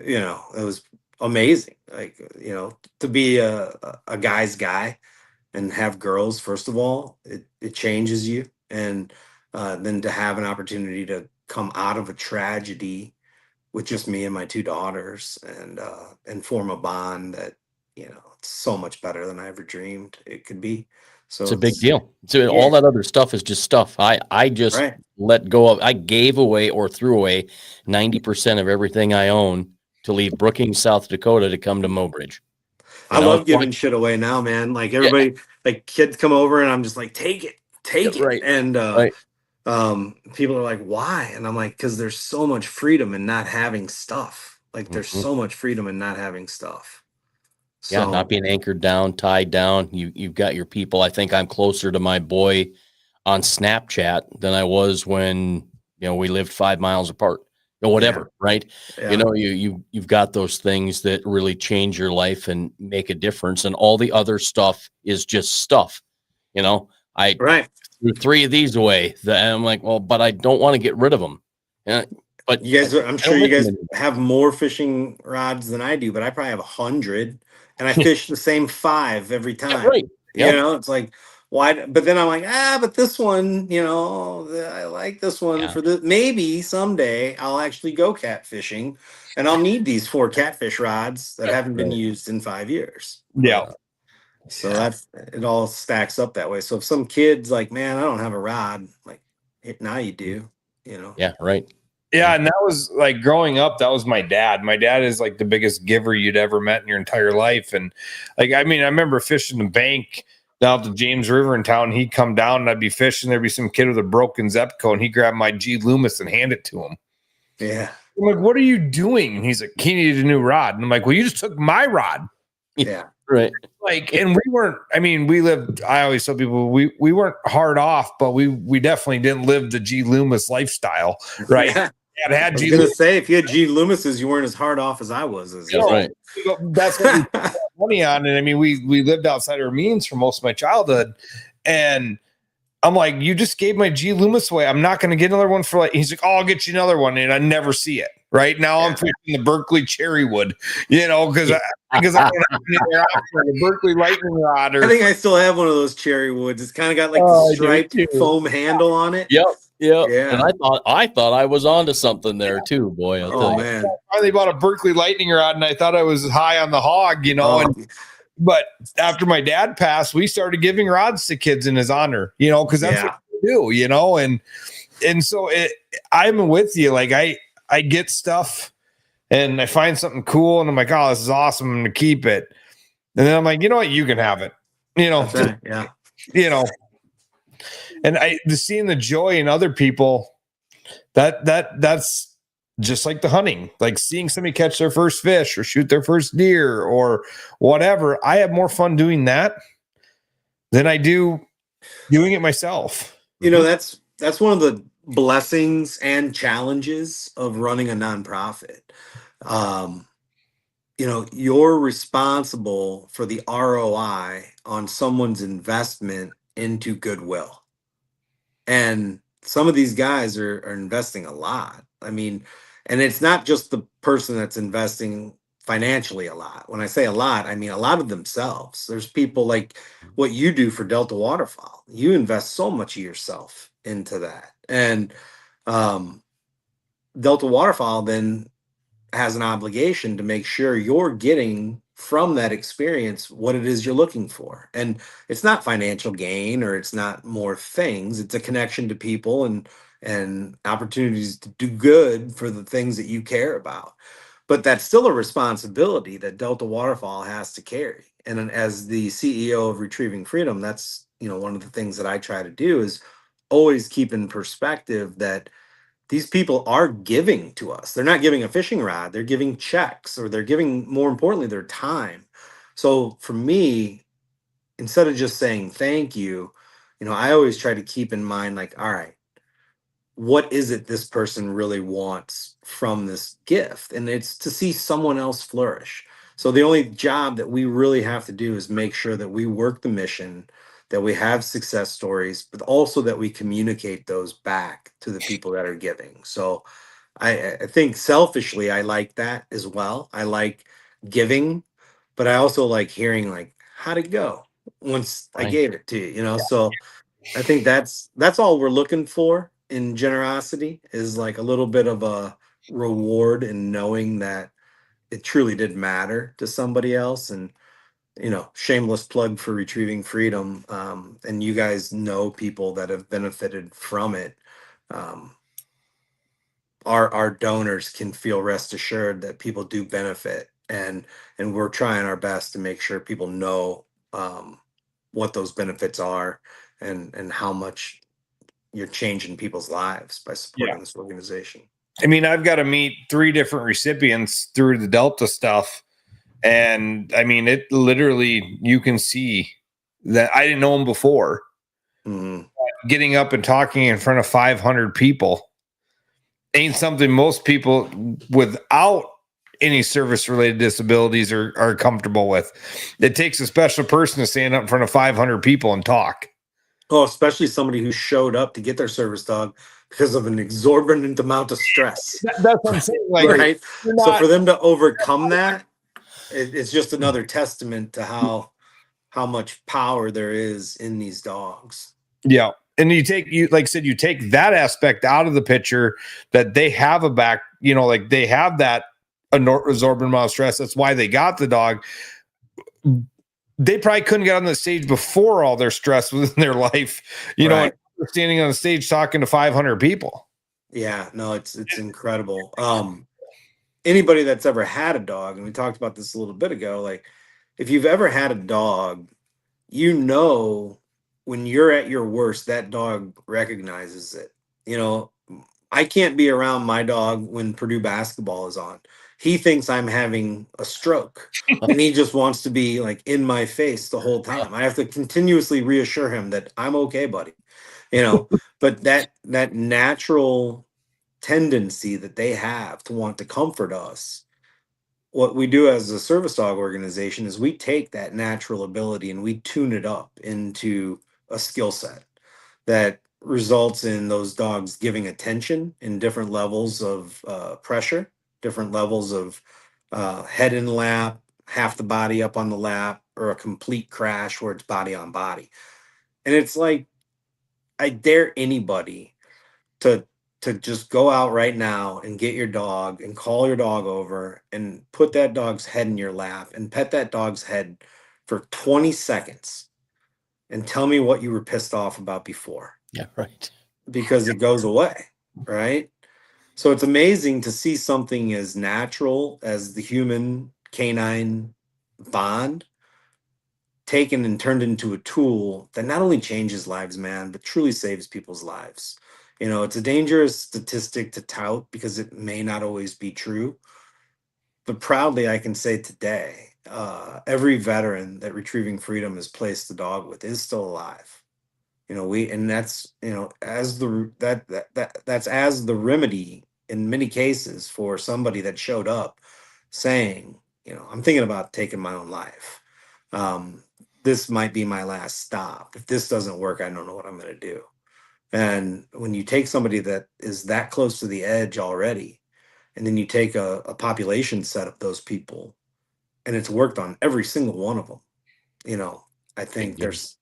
you know, it was amazing. Like, you know, to be a guy's guy and have girls, first of all, it changes you. And then to have an opportunity to come out of a tragedy with just me and my two daughters and form a bond that, you know, it's so much better than I ever dreamed it could be. So it's a big deal. So all that other stuff is just stuff. I just let go of. I gave away or threw away 90% of everything I own to leave Brookings, South Dakota, to come to Mobridge. I love giving shit away now, man. Like everybody, like kids come over and I'm just like, take it. Right. And people are like, why? And I'm like, because there's so much freedom in not having stuff. Like there's so much freedom in not having stuff. So, yeah, not being anchored down, tied down. You've got your people. I think I'm closer to my boy on Snapchat than I was when, you know, we lived 5 miles apart or whatever, right? Yeah. You know, you've got those things that really change your life and make a difference. And all the other stuff is just stuff. You know, I threw 3 of these away. And I'm like, well, but I don't want to get rid of them. But you guys, I'm sure you guys have more fishing rods than I do, but I probably have 100. And I fish the same 5 every time. Yeah, right. You know, it's like, why? But then I'm like, but this one, you know, I like this one for this. Maybe someday I'll actually go catfishing and I'll need these 4 catfish rods that haven't been used in 5 years. Yeah. So that's, it all stacks up that way. So if some kid's like, man, I don't have a rod, like now you do, you know? Yeah, right. Yeah, and that was like growing up, that was my dad. My dad is like the biggest giver you'd ever met in your entire life. And like, I mean, I remember fishing the bank down at the James River in town. He'd come down and I'd be fishing. There'd be some kid with a broken Zepco and he'd grab my G Loomis and hand it to him. Yeah. I'm like, what are you doing? And he's like, he needed a new rod. And I'm like, well, you just took my rod. Yeah. Right. Like, and we weren't, I mean, I always tell people we weren't hard off, but we definitely didn't live the G Loomis lifestyle, right? Yeah. Had I was G gonna Loomis. say, if you had G Loomis's, you weren't as hard off as I was. Right. That's what we spent money on. And I mean, we lived outside our means for most of my childhood. And I'm like, you just gave my G Loomis away. I'm not going to get another one for like, he's like, oh, I'll get you another one. And I never see it. Right now I'm fishing the Berkeley Cherrywood, because I don't have any option, the Berkeley lightning rod. I think I still have one of those cherry woods. It's kind of got like the striped foam handle on it. Yep. Yeah. Yeah. And I thought I was onto something there too, boy. I'll tell you. Man. I finally bought a Berkeley lightning rod and I thought I was high on the hog, but after my dad passed, we started giving rods to kids in his honor, because that's what we do, and so I'm with you. Like I get stuff and I find something cool and I'm like, oh, this is awesome. I'm going to keep it. And then I'm like, you know what? You can have it, That's right. Yeah. And seeing the joy in other people, that's just like the hunting, like seeing somebody catch their first fish or shoot their first deer or whatever. I have more fun doing that than I do doing it myself. That's one of the blessings and challenges of running a nonprofit. You're responsible for the ROI on someone's investment into goodwill. And some of these guys are investing a lot. I mean, and it's not just the person that's investing financially a lot. When I say a lot, I mean a lot of themselves. There's people like what you do for Delta Waterfowl. You invest so much of yourself into that. And Delta Waterfowl then has an obligation to make sure you're getting from that experience what it is you're looking for. And it's not financial gain or it's not more things. It's a connection to people and opportunities to do good for the things that you care about. But that's still a responsibility that Delta Waterfowl has to carry. And as the CEO of Retrieving Freedom, that's one of the things that I try to do is always keep in perspective that these people are giving to us. They're not giving a fishing rod, they're giving checks, or they're giving, more importantly, their time. So for me, instead of just saying thank you, I always try to keep in mind, like, all right, what is it this person really wants from this gift? And it's to see someone else flourish. So the only job that we really have to do is make sure that we work the mission, that we have success stories, but also that we communicate those back to the people that are giving. So I think selfishly, I like that as well. I like giving, but I also like hearing like, how'd it go once I gave it to you, So I think that's all we're looking for in generosity, is like a little bit of a reward in knowing that it truly did matter to somebody else. And shameless plug for Retrieving Freedom. And you guys know people that have benefited from it. Our donors can feel rest assured that people do benefit, and we're trying our best to make sure people know what those benefits are and how much you're changing people's lives by supporting this organization. I mean, I've got to meet 3 different recipients through the Delta stuff. And I mean, it literally, you can see that I didn't know him before. Mm-hmm. Getting up and talking in front of 500 people ain't something most people without any service related disabilities are comfortable with. It takes a special person to stand up in front of 500 people and talk. Oh, especially somebody who showed up to get their service dog because of an exorbitant amount of stress. That's what I'm saying. Like, right. So for them to overcome that, it's just another testament to how much power there is in these dogs. Yeah. And you take that aspect out of the picture, that they have a back, like they have that absorbent amount of stress. That's why they got the dog. They probably couldn't get on the stage before all their stress was in their life, right. Standing on the stage talking to 500 people. Yeah, no, it's incredible. Anybody that's ever had a dog, and we talked about this a little bit ago, like if you've ever had a dog, you know when you're at your worst, that dog recognizes it. You know, I can't be around my dog when Purdue basketball is on. He thinks I'm having a stroke and he just wants to be like in my face the whole time. I have to continuously reassure him that I'm okay, buddy. You know, but that natural tendency that they have to want to comfort us, what we do as a service dog organization is we take that natural ability and we tune it up into a skill set that results in those dogs giving attention in different levels of pressure, different levels of head in lap, half the body up on the lap, or a complete crash where it's body on body. And it's like, I dare anybody to just go out right now and get your dog and call your dog over and put that dog's head in your lap and pet that dog's head for 20 seconds and tell me what you were pissed off about before, Yeah, right. because it goes away, right? So it's amazing to see something as natural as the human canine bond taken and turned into a tool that not only changes lives, man, but truly saves people's lives. You know, it's a dangerous statistic to tout because it may not always be true. But proudly, I can say today, every veteran that Retrieving Freedom has placed the dog with is still alive. You know, and that's, you know, as that's as the remedy in many cases for somebody that showed up saying, you know, I'm thinking about taking my own life. Um, this might be my last stop. If this doesn't work, I don't know what I'm going to do. And when you take somebody that is that close to the edge already, and then you take a population set of those people, and it's worked on every single one of them, you know, I think Yeah. there's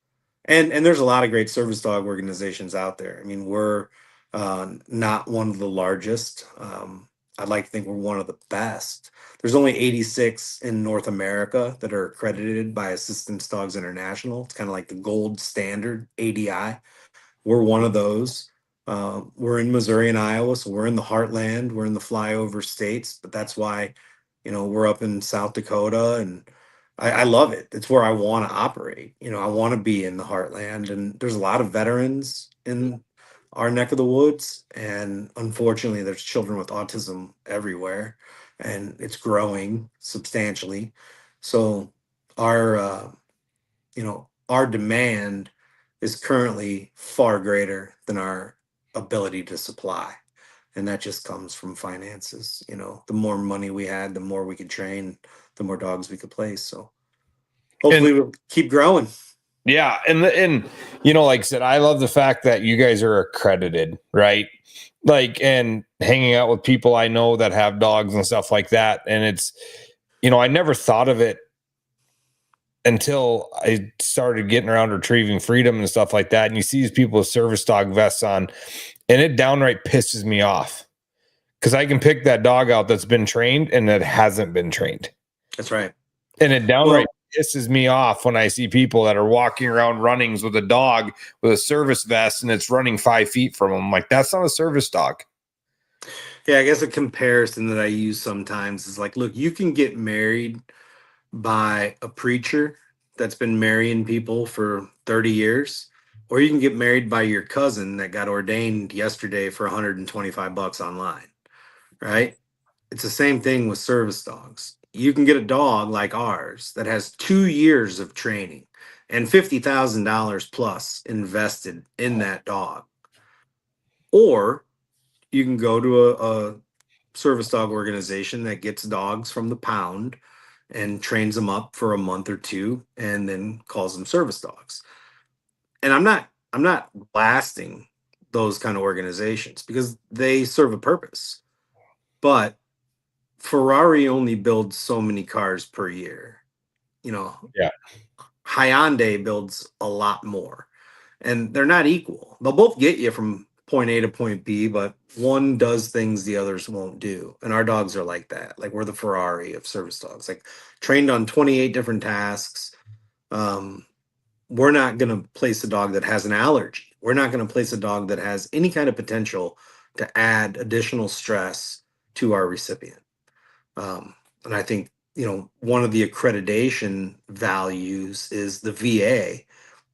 and there's a lot of great service dog organizations out there. I mean, we're not one of the largest. I'd like to think we're one of the best. There's only 86 in North America that are accredited by Assistance Dogs International. It's kind of like the gold standard ADI. We're one of those. We're in Missouri and Iowa, so we're in the heartland. We're in the flyover states, but that's why, you know, we're up in South Dakota, and I love it. It's where I want to operate. You know, I want to be in the heartland, and there's a lot of veterans in our neck of the woods, and unfortunately, there's children with autism everywhere, and it's growing substantially. So our you know, our demand is currently far greater than our ability to supply. And that just comes from finances. You know, the more money we had, the more we could train, the more dogs we could place. So hopefully And we'll keep growing. yeah, and you know, like I said, I love the fact that you guys are accredited, right? Like, and hanging out with people I know that have dogs and stuff like that. And it's, you know, I never thought of it until I started getting around Retrieving Freedom and stuff like that. And you see these people with service dog vests on, and it downright pisses me off because I can pick that dog out that's been trained and that hasn't been trained. That's right. And it downright Well, pisses me off when I see people that are walking around runnings with a dog with a service vest and it's running 5 feet from them. I'm like, that's not a service dog. yeah, I guess a comparison that I use sometimes is like, look, you can get married by a preacher that's been marrying people for 30 years, or you can get married by your cousin that got ordained yesterday for 125 bucks online, right? It's the same thing with service dogs. You can get a dog like ours that has 2 years of training and $50,000 plus invested in that dog. Or you can go to a service dog organization that gets dogs from the pound and trains them up for a month or two and then calls them service dogs. And I'm not blasting those kind of organizations because they serve a purpose. But Ferrari only builds so many cars per year. You know, Yeah. Hyundai builds a lot more. And they're not equal. They'll both get you from point A to point B, but one does things the others won't do. And our dogs are like that. Like we're the Ferrari of service dogs, like trained on 28 different tasks. Um, we're not going to place a dog that has an allergy. We're not going to place a dog that has any kind of potential to add additional stress to our recipient. And I think, one of the accreditation values is the VA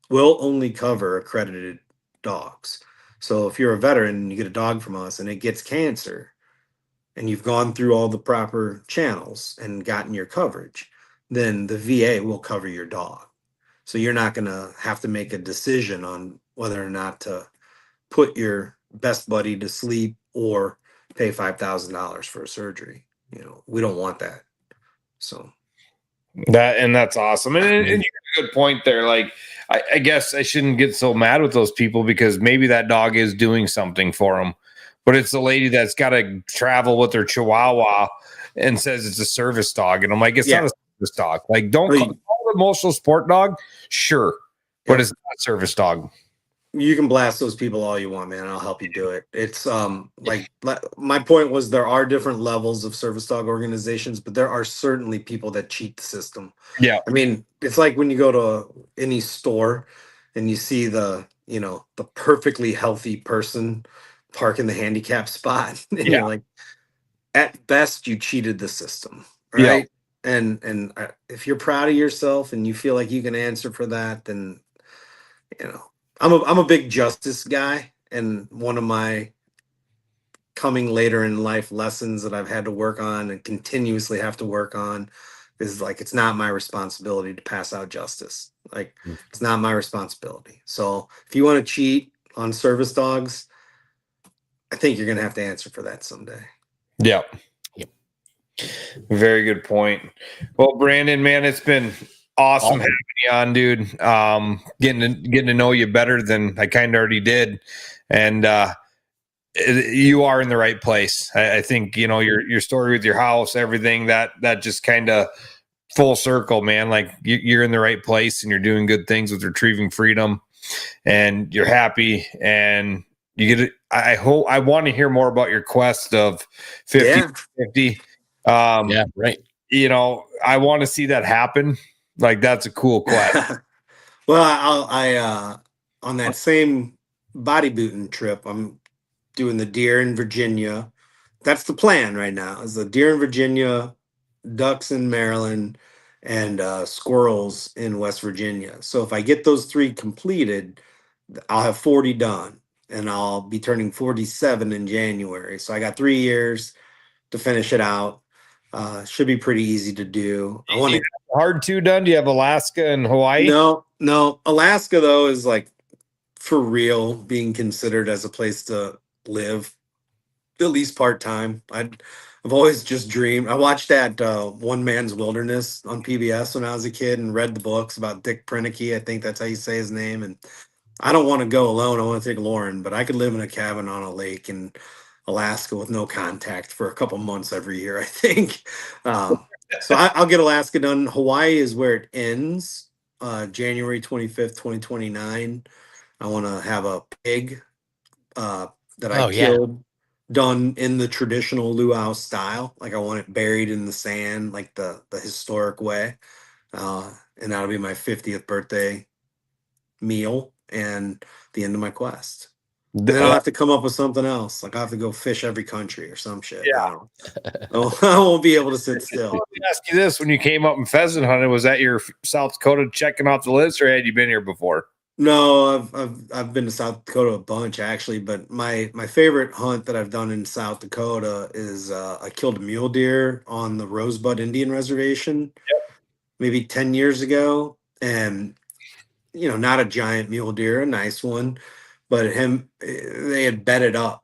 will only cover accredited dogs. So if you're a veteran and you get a dog from us and it gets cancer and you've gone through all the proper channels and gotten your coverage, then the VA will cover your dog. So you're not going to have to make a decision on whether or not to put your best buddy to sleep or pay $5,000 for a surgery. We don't want that. So that's awesome. And you got a good point there. Like, I guess I shouldn't get so mad with those people because maybe that dog is doing something for them, but it's the lady that's got to travel with her Chihuahua and says it's a service dog. And I'm like, it's not a service dog. Like, don't call it an emotional support dog. Sure. But it's not a service dog. You can blast those people all you want, man. I'll help you do it. It's like my point was there are different levels of service dog organizations, but there are certainly people that cheat the system. Yeah. I mean, it's like when you go to any store and you see the perfectly healthy person park in the handicap spot. And you're like, at best, you cheated the system. Right. Yeah. And if you're proud of yourself and you feel like you can answer for that, then, I'm a big justice guy, and one of my coming later in life lessons that I've had to work on and continuously have to work on is like, it's not my responsibility to pass out justice. Like, it's not my responsibility. So if you want to cheat on service dogs, I think you're going to have to answer for that someday. Yeah. Very good point. Well, Brandon, man, it's been awesome having you on, dude. Getting to know you better than I kind of already did, and you are in the right place. I think your story with your house, everything that just kind of full circle, man. Like you're in the right place, and you're doing good things with retrieving freedom, and you're happy, and you get it. I want to hear more about your quest of 50-50. Yeah, right. I want to see that happen. Like, that's a cool quest. Well, I on that same body booting trip, I'm doing the deer in Virginia. That's the plan right now, is the deer in Virginia, ducks in Maryland, and squirrels in West Virginia. So if I get those 3 completed, I'll have 40 done, and I'll be turning 47 in January. So I got 3 years to finish it out. Should be pretty easy to do. I want to hard 2 done. Do you have Alaska and Hawaii? No. Alaska though is like for real being considered as a place to live, at least part-time. I've always just dreamed. I watched that One Man's Wilderness on PBS when I was a kid and read the books about Dick Prinicky. I think that's how you say his name. And I don't want to go alone. I want to take Lauren, but I could live in a cabin on a lake in Alaska with no contact for a couple months every year, I think. So I'll get Alaska done. Hawaii is where it ends, January 25th, 2029. I want to have a pig that I killed done in the traditional luau style. Like, I want it buried in the sand, like the historic way. And that'll be my 50th birthday meal and the end of my quest. Then I'll have to come up with something else. Like, I'll have to go fish every country or some shit. Yeah. I won't be able to sit still. Let me ask you this. When you came up and pheasant hunted, was that your South Dakota checking off the list, or had you been here before? No, I've been to South Dakota a bunch, actually. But my favorite hunt that I've done in South Dakota is I killed a mule deer on the Rosebud Indian Reservation maybe 10 years ago. And, not a giant mule deer, a nice one. But they had bedded up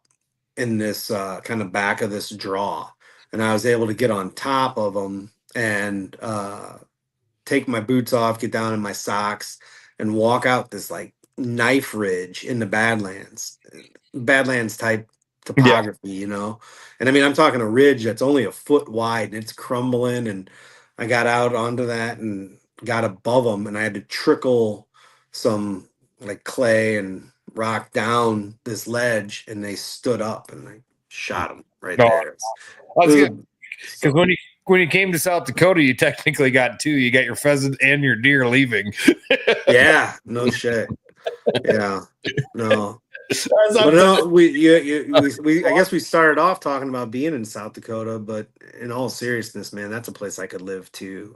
in this kind of back of this draw, and I was able to get on top of them and take my boots off, get down in my socks, and walk out this like knife ridge in the Badlands type topography, And I mean, I'm talking a ridge that's only a foot wide and it's crumbling, and I got out onto that and got above them, and I had to trickle some like clay and rock down this ledge, and they stood up, and I shot them right there. Because when you came to South Dakota, you technically got 2. You got your pheasant and your deer leaving. Yeah, no shit. Yeah, no. But no, we I guess we started off talking about being in South Dakota, but in all seriousness, man, that's a place I could live too.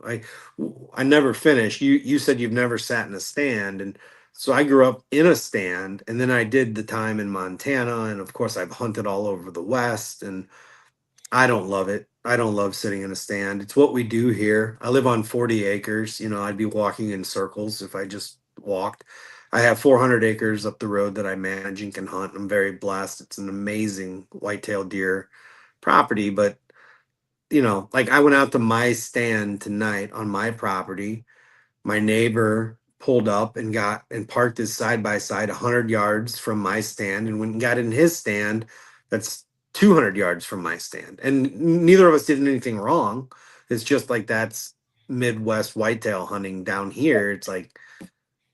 I never finished. You said you've never sat in a stand, and so I grew up in a stand, and then I did the time in Montana, and of course I've hunted all over the West, and I don't love it. I don't love sitting in a stand. It's what we do here. I live on 40 acres. I'd be walking in circles if I just walked. I have 400 acres up the road that I manage and can hunt. I'm very blessed. It's an amazing whitetail deer property. But, like I went out to my stand tonight on my property. My neighbor pulled up and parked his side by side 100 yards from my stand and went and got in his stand that's 200 yards from my stand. And neither of us did anything wrong. It's just like that's Midwest whitetail hunting down here. It's like,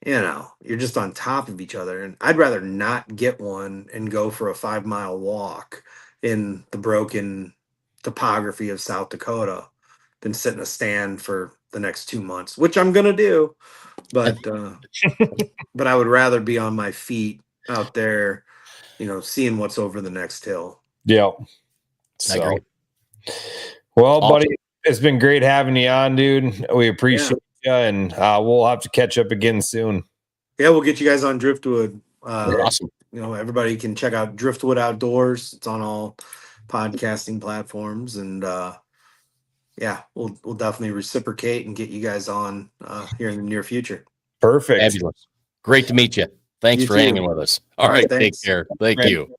you're just on top of each other. And I'd rather not get one and go for a 5-mile walk in the broken topography of South Dakota than sit in a stand for the next 2 months, which I'm gonna do, but but I would rather be on my feet out there, seeing what's over the next hill. Yeah. I agree. Well, Awesome. buddy, it's been great having you on, dude. We appreciate you, and we'll have to catch up again soon. Yeah, we'll get you guys on Driftwood. Awesome. Everybody can check out Driftwood Outdoors. It's on all podcasting platforms, and yeah, we'll definitely reciprocate and get you guys on here in the near future. Perfect. Fabulous. Great to meet you. Thanks You for too. hanging with us. All right. Thanks. Take care. Thank Great. you.